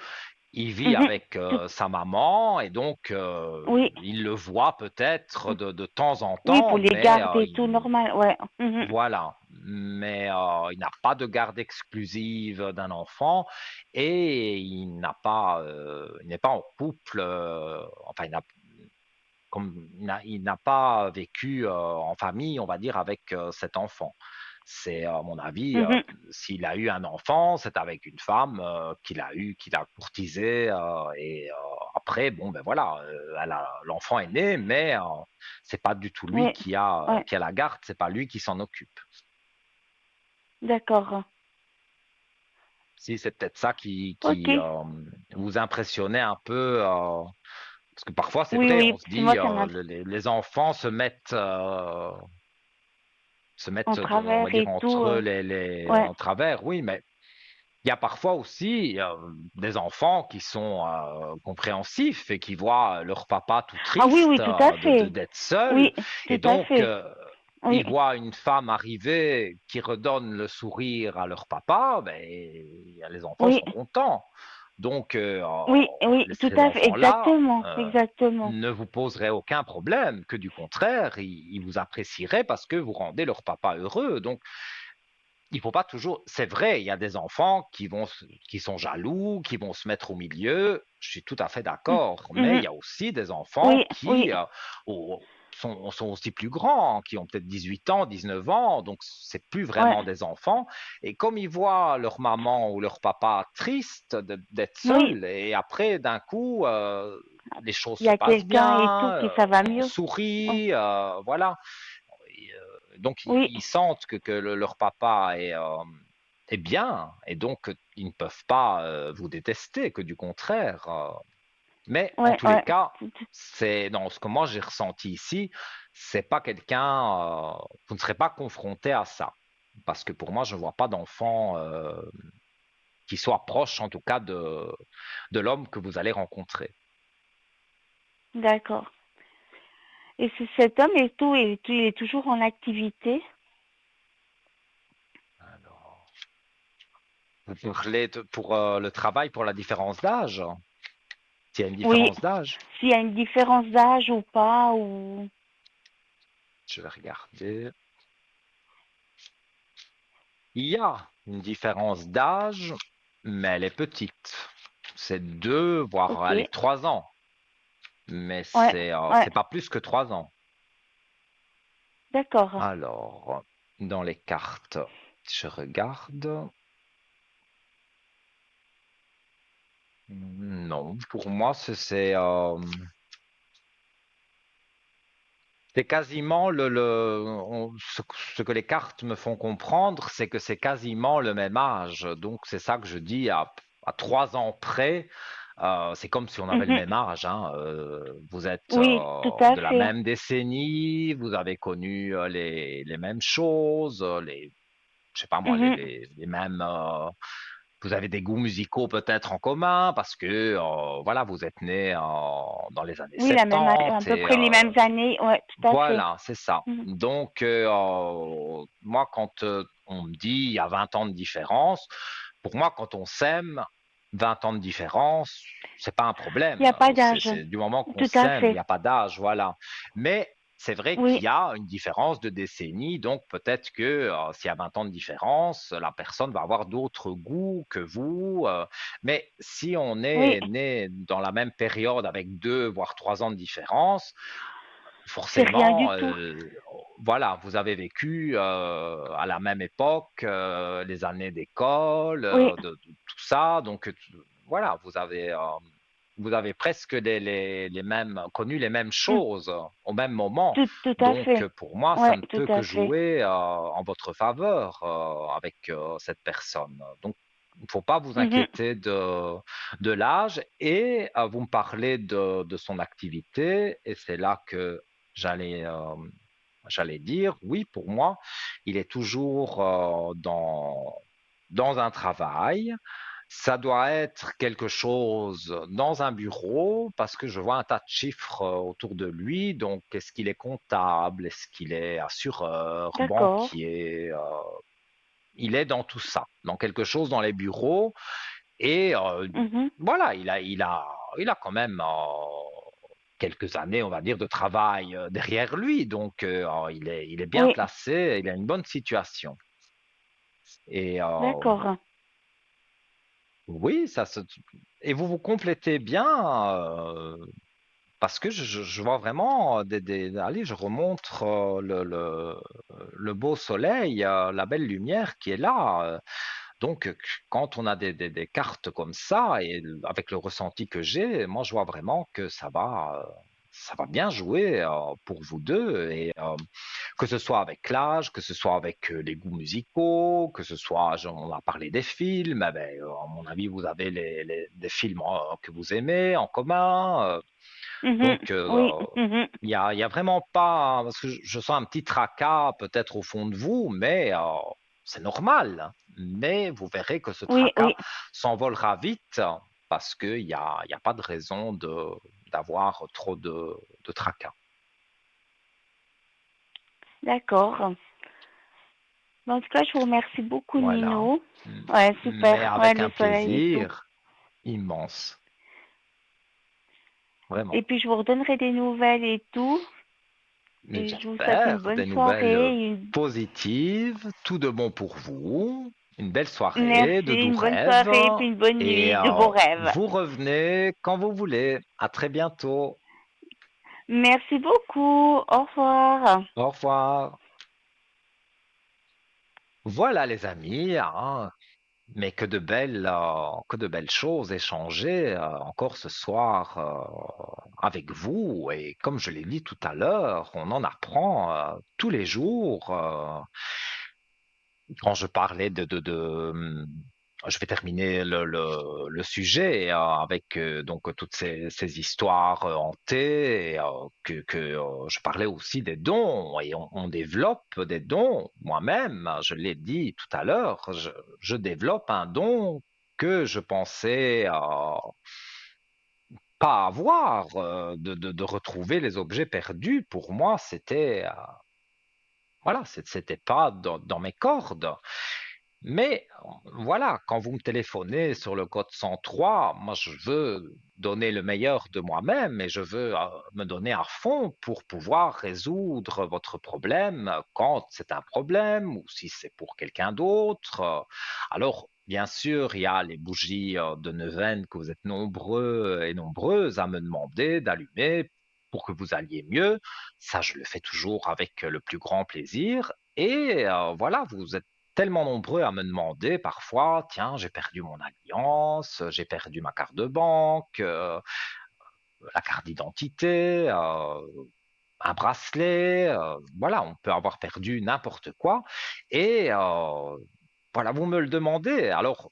il vit Mhm. avec Tout- sa maman et donc Oui, il le voit peut-être de temps en oui, temps, pour les mais garder, tout normal, ouais. Mhm. voilà. Mais il n'a pas de garde exclusive d'un enfant et il n'est pas en couple. Enfin, il n'a pas vécu en famille, on va dire, avec cet enfant. C'est, à mon avis, Mhm. s'il a eu un enfant, c'est avec une femme qu'il a courtisé et après, bon, ben voilà, l'enfant est né, mais c'est pas du tout lui Oui, ouais, qui a la garde, c'est pas lui qui s'en occupe. d'accord. Si c'est peut-être ça Ok. qui vous impressionnait un peu, parce que parfois c'est Oui, vrai, oui, on se moi dit ça m'a les enfants se en mettent, on va travers dire, et tout. entre Ouais. en travers, oui, mais il y a parfois aussi des enfants qui sont compréhensifs et qui voient leur papa tout Ah oui, oui, triste tout à fait. d'être seul, Oui, et tout à donc fait. Oui, ils voient une femme arriver qui redonne le sourire à leur papa, ben, les enfants oui, sont contents. Donc, oui, oui, tout ces à fait. enfants-là Exactement, exactement. ne vous poseraient aucun problème, que du contraire, ils vous apprécieraient parce que vous rendez leur papa heureux. Donc, il faut pas toujours. C'est vrai, il y a des enfants qui sont jaloux, qui vont se mettre au milieu. Je suis tout à fait Mhm. d'accord. Mais il Mhm. y a aussi des enfants Oui, oui, qui sont aussi plus grands, qui ont peut-être 18 ans, 19 ans. Donc, c'est plus ouais. vraiment des enfants. Et comme ils voient leur maman ou leur papa triste d'être Oui, seuls, et après, d'un coup, les choses il y se a passent quelqu'un et tout bien, qui ça va on mieux. Oh, sourit, voilà. Et, donc, oui, ils sentent que leur papa est bien, et donc ils ne peuvent pas vous détester, que du contraire. Mais en ouais, tous les ouais. cas, c'est dans ce que moi j'ai ressenti ici, c'est pas quelqu'un, vous ne serez pas confronté à ça, parce que pour moi, je ne vois pas d'enfant qui soit proche, en tout cas, de l'homme que vous allez rencontrer. D'accord. Et cet homme et tout, il est toujours en activité? Alors, vous parlez pour le travail, pour la différence d'âge, s'il y a une Oui. différence d'âge. S'il y a une différence d'âge ou pas, ou... Je vais regarder. Il y a une différence d'âge, mais elle est petite. C'est 2, voire Ok. allez, 3 ans. Mais Ouais, ouais. c'est pas plus que 3 ans. D'accord. Alors, dans les cartes, je regarde. Non, pour moi, c'est quasiment ce que les cartes me font comprendre, c'est que c'est quasiment le même âge. Donc, c'est ça que je dis à 3 ans près. C'est comme si on avait le Mhm. même âge, hein. Vous êtes Oui, tout à de la fait. même décennie, vous avez connu les mêmes choses, je sais pas moi, Mhm. les mêmes. vous avez des goûts musicaux peut-être en commun parce que voilà, vous êtes nés dans les années Oui, la même, à 70 peu et près les mêmes années. Ouais, tout à fait. voilà, c'est ça. Mhm. Donc, moi, quand on me dit il y a 20 ans de différence, pour moi, quand on s'aime, 20 ans de différence, c'est pas un Il n'y problème. a pas d'âge. C'est du moment qu'on Tout à s'aime, il n'y fait. a pas d'âge, voilà. Mais c'est vrai qu'il Oui, y a une différence de décennies, donc peut-être que s'il y a 20 ans de différence, la personne va avoir d'autres goûts que vous. Mais si on oui, est né dans la même période avec 2 voire 3 ans de différence, c'est rien du forcément, tout. voilà, vous avez vécu à la même époque les années d'école, Oui, de tout ça, donc voilà, vous avez presque les mêmes, connu les mêmes mm, choses au même moment. tout à Donc fait. pour moi, ça Ouais, ne tout peut que à fait. jouer en votre faveur avec cette personne. Donc il ne faut pas vous Mhm. inquiéter de l'âge et vous me parlez de son activité et c'est là que j'allais j'allais dire, oui, pour moi, il est toujours dans un travail. Ça doit être quelque chose dans un bureau parce que je vois un tas de chiffres autour de lui. Donc, est-ce qu'il est comptable? Est-ce qu'il est assureur, D'accord. banquier? Il est dans tout ça, dans quelque chose dans les bureaux. Et Mhm. voilà, il a quand même quelques années, on va dire, de travail derrière lui. Donc, il est bien Oui, placé, il a une bonne situation. Et d'accord. oui, et vous vous complétez bien parce que je vois vraiment allez, je remonte le beau soleil, la belle lumière qui est là. Donc, quand on a des cartes comme ça, et avec le ressenti que j'ai, moi, je vois vraiment que ça va bien jouer pour vous deux, et que ce soit avec l'âge, que ce soit avec les goûts musicaux, que ce soit, on a parlé des films, eh ben, à mon avis, vous avez des films que vous aimez en commun. Mhm. Donc, Oui. Mhm. il y a vraiment pas, parce que je sens un petit tracas peut-être au fond de vous, mais c'est normal. Mais vous verrez que ce Oui, tracas oui. s'envolera vite parce il y a pas de raison d'avoir trop de tracas. D'accord. En tout cas, je vous remercie beaucoup, Voilà. Nino. Ouais, Mais super. Ouais, avec le un soleil et tout. plaisir immense, Et vraiment. puis, je vous redonnerai des nouvelles et tout. Mais Et je vous souhaite une j'espère bonne des nouvelles soirée. positives, tout de bon pour vous, une belle soirée, Merci, de doux une bonne rêves, soirée, puis une bonne et nuit, de beaux rêves. vous revenez quand vous voulez. À très bientôt. Merci beaucoup. Au revoir. Au revoir. Voilà les amis, hein, mais que de belles choses échangées encore ce soir avec vous. Et comme je l'ai dit tout à l'heure, on en apprend tous les jours. Quand je parlais je vais terminer le sujet avec donc toutes ces histoires hantées, et, je parlais aussi des dons, et on développe des dons. Moi-même, je l'ai dit tout à l'heure, je développe un don que je pensais pas avoir, de retrouver les objets perdus. Pour moi, c'était voilà, c'était pas dans mes cordes. Mais voilà, quand vous me téléphonez sur le code 103, moi je veux donner le meilleur de moi-même et je veux me donner à fond pour pouvoir résoudre votre problème quand c'est un problème ou si c'est pour quelqu'un d'autre. Alors, bien sûr, il y a les bougies de neuvaine que vous êtes nombreux et nombreuses à me demander d'allumer pour que vous alliez mieux. Ça, je le fais toujours avec le plus grand plaisir. Et voilà, vous êtes tellement nombreux à me demander parfois, tiens, j'ai perdu mon alliance, j'ai perdu ma carte de banque, la carte d'identité, un bracelet, voilà, on peut avoir perdu n'importe quoi. Et voilà, vous me le demandez. Alors,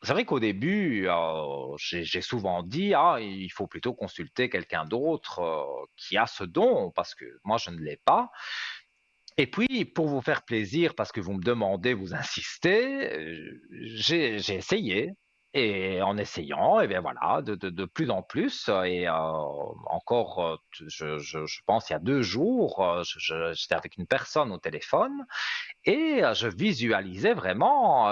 c'est vrai qu'au début, j'ai souvent dit, ah, il faut plutôt consulter quelqu'un d'autre qui a ce don, parce que moi, je ne l'ai pas. Et puis, pour vous faire plaisir, parce que vous me demandez, vous insistez, j'ai essayé. Et en essayant, et bien voilà, de plus en plus, et encore, je pense, il y a 2 jours, j'étais avec une personne au téléphone, et je visualisais vraiment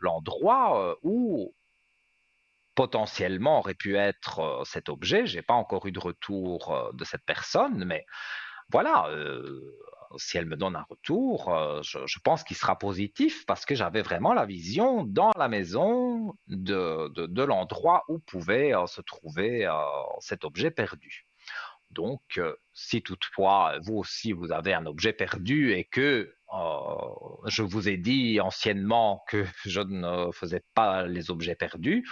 l'endroit où potentiellement aurait pu être cet objet. J'ai pas encore eu de retour de cette personne, mais voilà, si elle me donne un retour, je pense qu'il sera positif parce que j'avais vraiment la vision dans la maison de l'endroit où pouvait se trouver cet objet perdu. Donc, si toutefois vous aussi vous avez un objet perdu et que je vous ai dit anciennement que je ne faisais pas les objets perdus,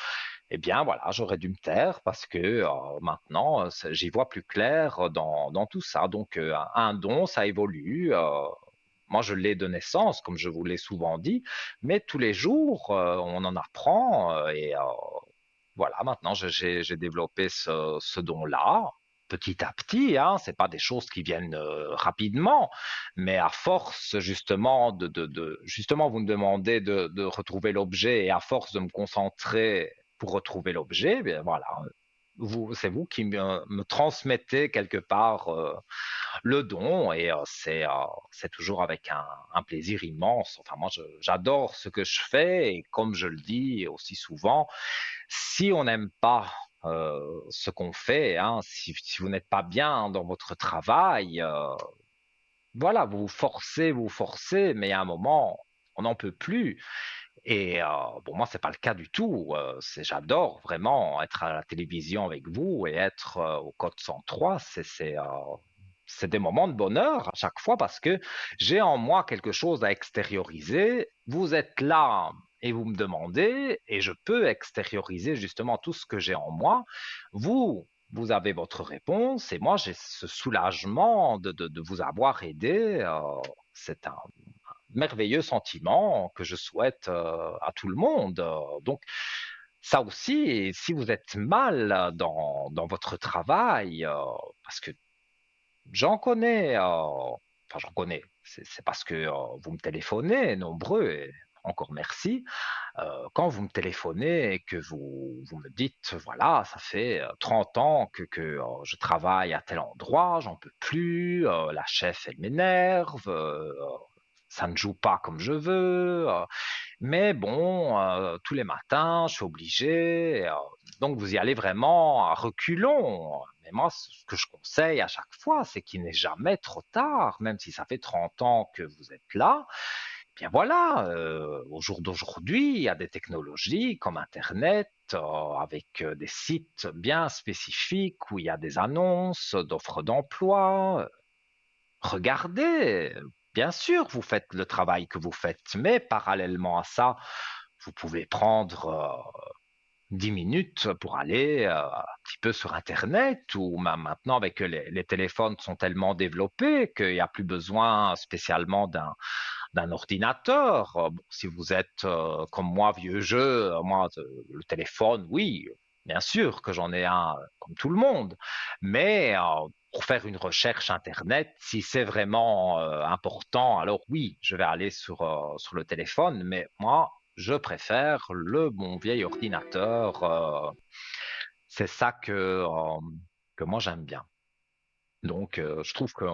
eh bien voilà, j'aurais dû me taire parce que maintenant j'y vois plus clair dans tout ça. Donc un don, ça évolue. Moi, je l'ai de naissance, comme je vous l'ai souvent dit, mais tous les jours, on en apprend. Et voilà, maintenant, j'ai développé ce don-là. Petit à petit, hein, c'est pas des choses qui viennent rapidement, mais à force justement justement vous me demandez de retrouver l'objet et à force de me concentrer pour retrouver l'objet, eh bien voilà, c'est vous qui me transmettez quelque part le don et c'est toujours avec un plaisir immense. Enfin, moi, j'adore ce que je fais et comme je le dis aussi souvent, si on n'aime pas ce qu'on fait, hein, si vous n'êtes pas bien dans votre travail, voilà, vous forcez, mais à un moment, on n'en peut plus. Et bon, moi, c'est pas le cas du tout. J'adore vraiment être à la télévision avec vous et être au Code 103. C'est des moments de bonheur à chaque fois parce que j'ai en moi quelque chose à extérioriser. Vous êtes là et vous me demandez et je peux extérioriser justement tout ce que j'ai en moi. Vous avez votre réponse et moi, j'ai ce soulagement de vous avoir aidé. C'est un merveilleux sentiment que je souhaite à tout le monde. Donc, ça aussi, si vous êtes mal dans votre travail, parce que j'en connais, enfin j'en connais, c'est parce que vous me téléphonez nombreux, et encore merci, quand vous me téléphonez et que vous me dites, voilà, ça fait 30 ans que je travaille à tel endroit, j'en peux plus, la chef, elle m'énerve, ça ne joue pas comme je veux, mais bon, tous les matins, je suis obligé. Donc, vous y allez vraiment à reculons. Mais moi, ce que je conseille à chaque fois, c'est qu'il n'est jamais trop tard, même si ça fait 30 ans que vous êtes là. Eh bien voilà, au jour d'aujourd'hui, il y a des technologies comme Internet, avec des sites bien spécifiques où il y a des annonces d'offres d'emploi. Regardez, bien sûr, vous faites le travail que vous faites, mais parallèlement à ça, vous pouvez prendre 10 minutes pour aller un petit peu sur Internet ou même maintenant avec les téléphones sont tellement développés qu'il n'y a plus besoin spécialement d'un ordinateur. Bon, si vous êtes comme moi, vieux jeu, moi, le téléphone, oui, bien sûr que j'en ai un comme tout le monde, mais pour faire une recherche Internet, si c'est vraiment important, alors oui, je vais aller sur le téléphone, mais moi, je préfère le bon vieil ordinateur. C'est ça que moi j'aime bien. Donc, je trouve que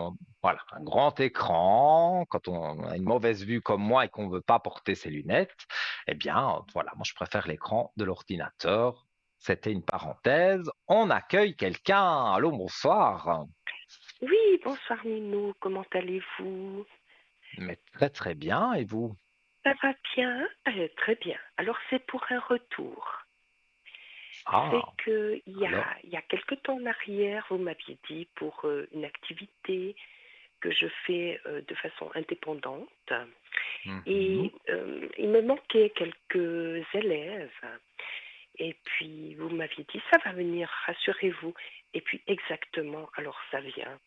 voilà, un grand écran, quand on a une mauvaise vue comme moi et qu'on ne veut pas porter ses lunettes, eh bien, voilà, moi je préfère l'écran de l'ordinateur. C'était une parenthèse. On accueille quelqu'un. Allô, bonsoir. Oui, bonsoir Minou, comment allez-vous? Mais très très bien. Et vous? Ça va bien? Très bien. Alors c'est pour un retour. C'est Ah, que alors. il y a quelque temps en arrière, vous m'aviez dit pour une activité que je fais de façon indépendante Mhm. et il me manquait quelques élèves et puis vous m'aviez dit ça va venir, rassurez-vous. Et puis exactement, alors ça vient.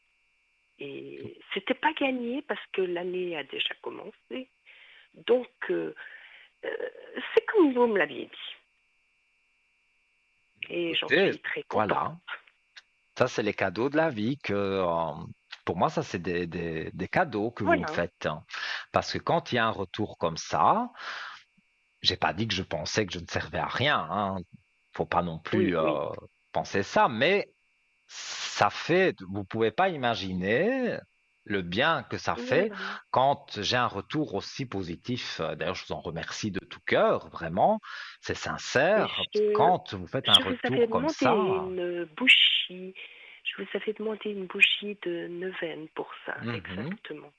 Et c'était pas gagné parce que l'année a déjà commencé. Donc, euh, c'est comme vous me l'aviez dit. Et j'en Écoutez, suis très contente. voilà. Ça, c'est les cadeaux de la vie que Pour moi, ça, c'est des cadeaux que vous me Voilà. faites, hein. Parce que quand il y a un retour comme ça, j'ai pas dit que je pensais que je ne servais à rien, hein. Faut pas non Oui, plus oui. penser ça, mais ça fait, vous pouvez pas imaginer le bien que ça fait Voilà. quand j'ai un retour aussi positif. D'ailleurs, je vous en remercie de tout cœur, vraiment. C'est Et sincère. je, Quand vous faites un je vous avais retour comme demandé ça, une bougie. Je vous avais demandé une bougie de neuvaine pour ça, mhm, exactement.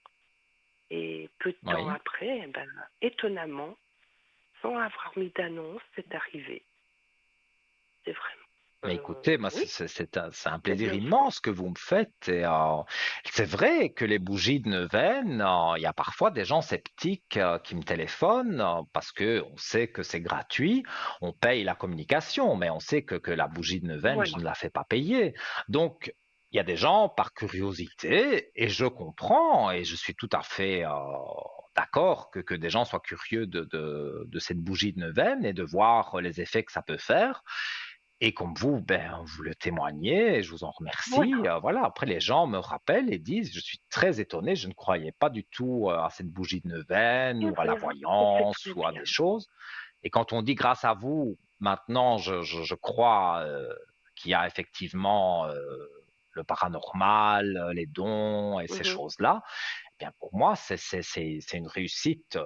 Et peu de temps oui. après, eh ben, étonnamment, sans avoir mis d'annonce, c'est arrivé. C'est vraiment. Mais écoutez, moi, Oui, c'est un c'est plaisir bien fait. immense que vous me faites. Et, c'est vrai que les bougies de neuvaine, il y a parfois des gens sceptiques qui me téléphonent parce que on sait que c'est gratuit, on paye la communication, mais on sait que la bougie de neuvaine, je Voilà. ne la fais pas payer. Donc, il y a des gens par curiosité, et je comprends, et je suis tout à fait d'accord que des gens soient curieux de cette bougie de neuvaine et de voir les effets que ça peut faire. Et comme vous, ben, vous le témoignez, et je vous en remercie. Voilà. Voilà. Après, les gens me rappellent et disent, je suis très étonné, je ne croyais pas du tout à cette bougie de neuvaine Et ou à la voilà, ça c'est voyance très ou à des bien. choses. Et quand on dit grâce à vous, maintenant, je crois qu'il y a effectivement le paranormal, les dons et ces Mhm. choses-là, eh bien pour moi, c'est une réussite,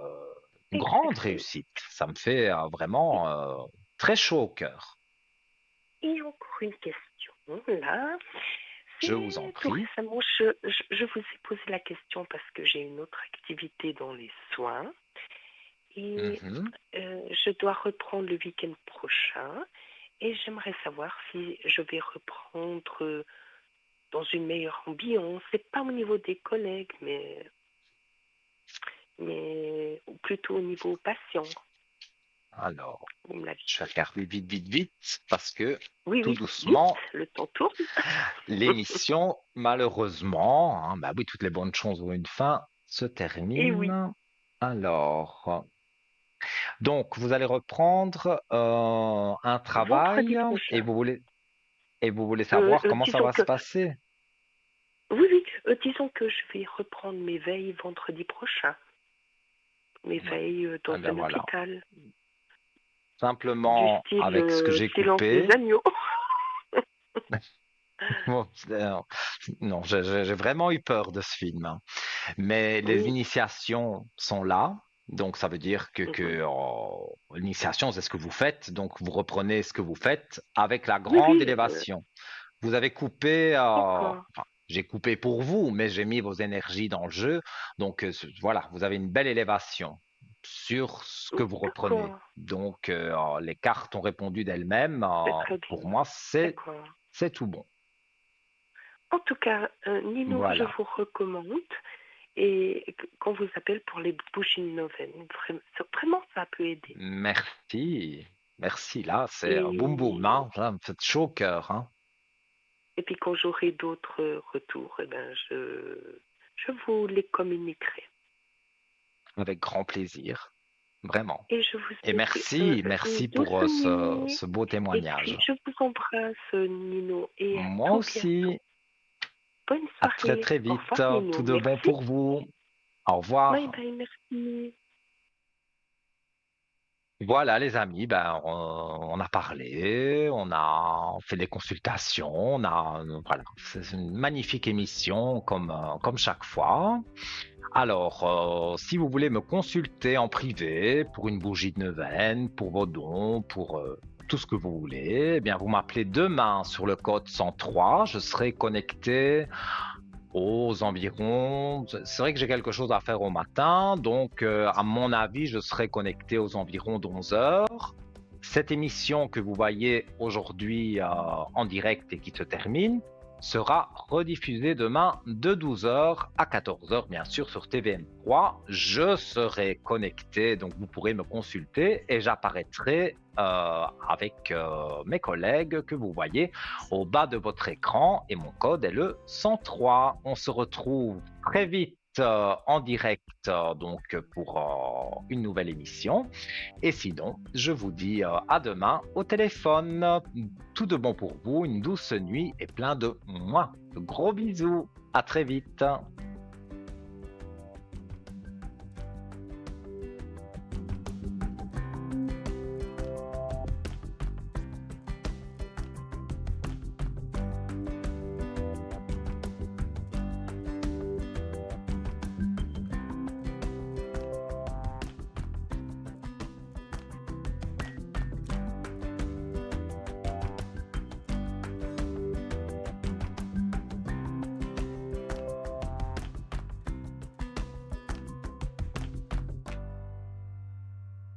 une grande Exactement. réussite. Ça me fait Et, vraiment très chaud au cœur. et encore une question, là. Je vous en C'est tout prie. récemment, je vous ai posé la question parce que j'ai une autre activité dans les soins et Mhm. je dois reprendre le week-end prochain et j'aimerais savoir si je vais reprendre dans une meilleure ambiance. C'est pas au niveau des collègues, mais plutôt au niveau patient. Alors, Vous me l'avez je vais dit. regarder vite, vite, vite, parce que Oui, tout oui, vite, doucement, le temps tourne. l'émission, malheureusement, hein, bah oui, toutes les bonnes choses ont une fin, se Et oui, termine. Alors, donc, vous allez reprendre un vendredi travail et prochain. vous voulez savoir comment ça Disons va se que, passer. oui, oui, disons que je vais reprendre mes veilles vendredi prochain. Mes Oui. veilles Eh dans ben un voilà. hôpital, du Simplement style avec ce que j'ai Silence des coupé. agneaux. Bon, non, j'ai vraiment eu peur de ce film, hein. Mais les Oui. initiations sont là. Donc, ça veut dire que, Mhm. l'initiation, c'est ce que vous faites. Donc, vous reprenez ce que vous faites avec la Oui, grande oui, élévation. Vous avez coupé, d'accord. enfin, j'ai coupé pour vous, mais j'ai mis vos énergies dans le jeu. Donc, voilà, vous avez une belle élévation sur ce que vous reprenez. D'accord. Donc, les cartes ont répondu d'elles-mêmes. C'est très bien. Pour moi, D'accord. c'est tout bon. En tout cas, Nino, je Voilà. vous recommande et qu'on vous appelle pour les bougies de Noven. Vraiment, ça peut aider. Merci. Merci. Là, c'est boum boum, Et, hein. Ça me fait chaud au cœur, hein. et puis quand j'aurai d'autres retours, eh ben, je vous les communiquerai. Avec grand plaisir. Vraiment. Et je vous Et souhaite une merci douce pour nuit. ce beau Et puis, témoignage. je vous embrasse, Nino, et à Moi tout bientôt. aussi. Bonne À très soirée. très Au vite. revoir, Nino. Tout de bon Merci. pour vous. Au Bye revoir. bye, merci. Voilà, les amis, ben, on a parlé, on a fait des consultations, voilà, c'est une magnifique émission comme chaque fois. Alors, si vous voulez me consulter en privé pour une bougie de neuvaine, pour vos dons, pour tout ce que vous voulez, eh bien, vous m'appelez demain sur le code 103. Je serai connecté aux environs. C'est vrai que j'ai quelque chose à faire au matin, donc à mon avis, je serai connecté aux environs d'11 heures. Cette émission que vous voyez aujourd'hui en direct et qui se termine sera rediffusée demain de 12 heures à 14 heures, bien sûr, sur TVM3. Je serai connecté, donc vous pourrez me consulter et j'apparaîtrai avec mes collègues que vous voyez au bas de votre écran et mon code est le 103. On se retrouve très vite en direct donc pour une nouvelle émission. Et sinon, je vous dis à demain au téléphone. Tout de bon pour vous, une douce nuit et plein de gros bisous. À très vite.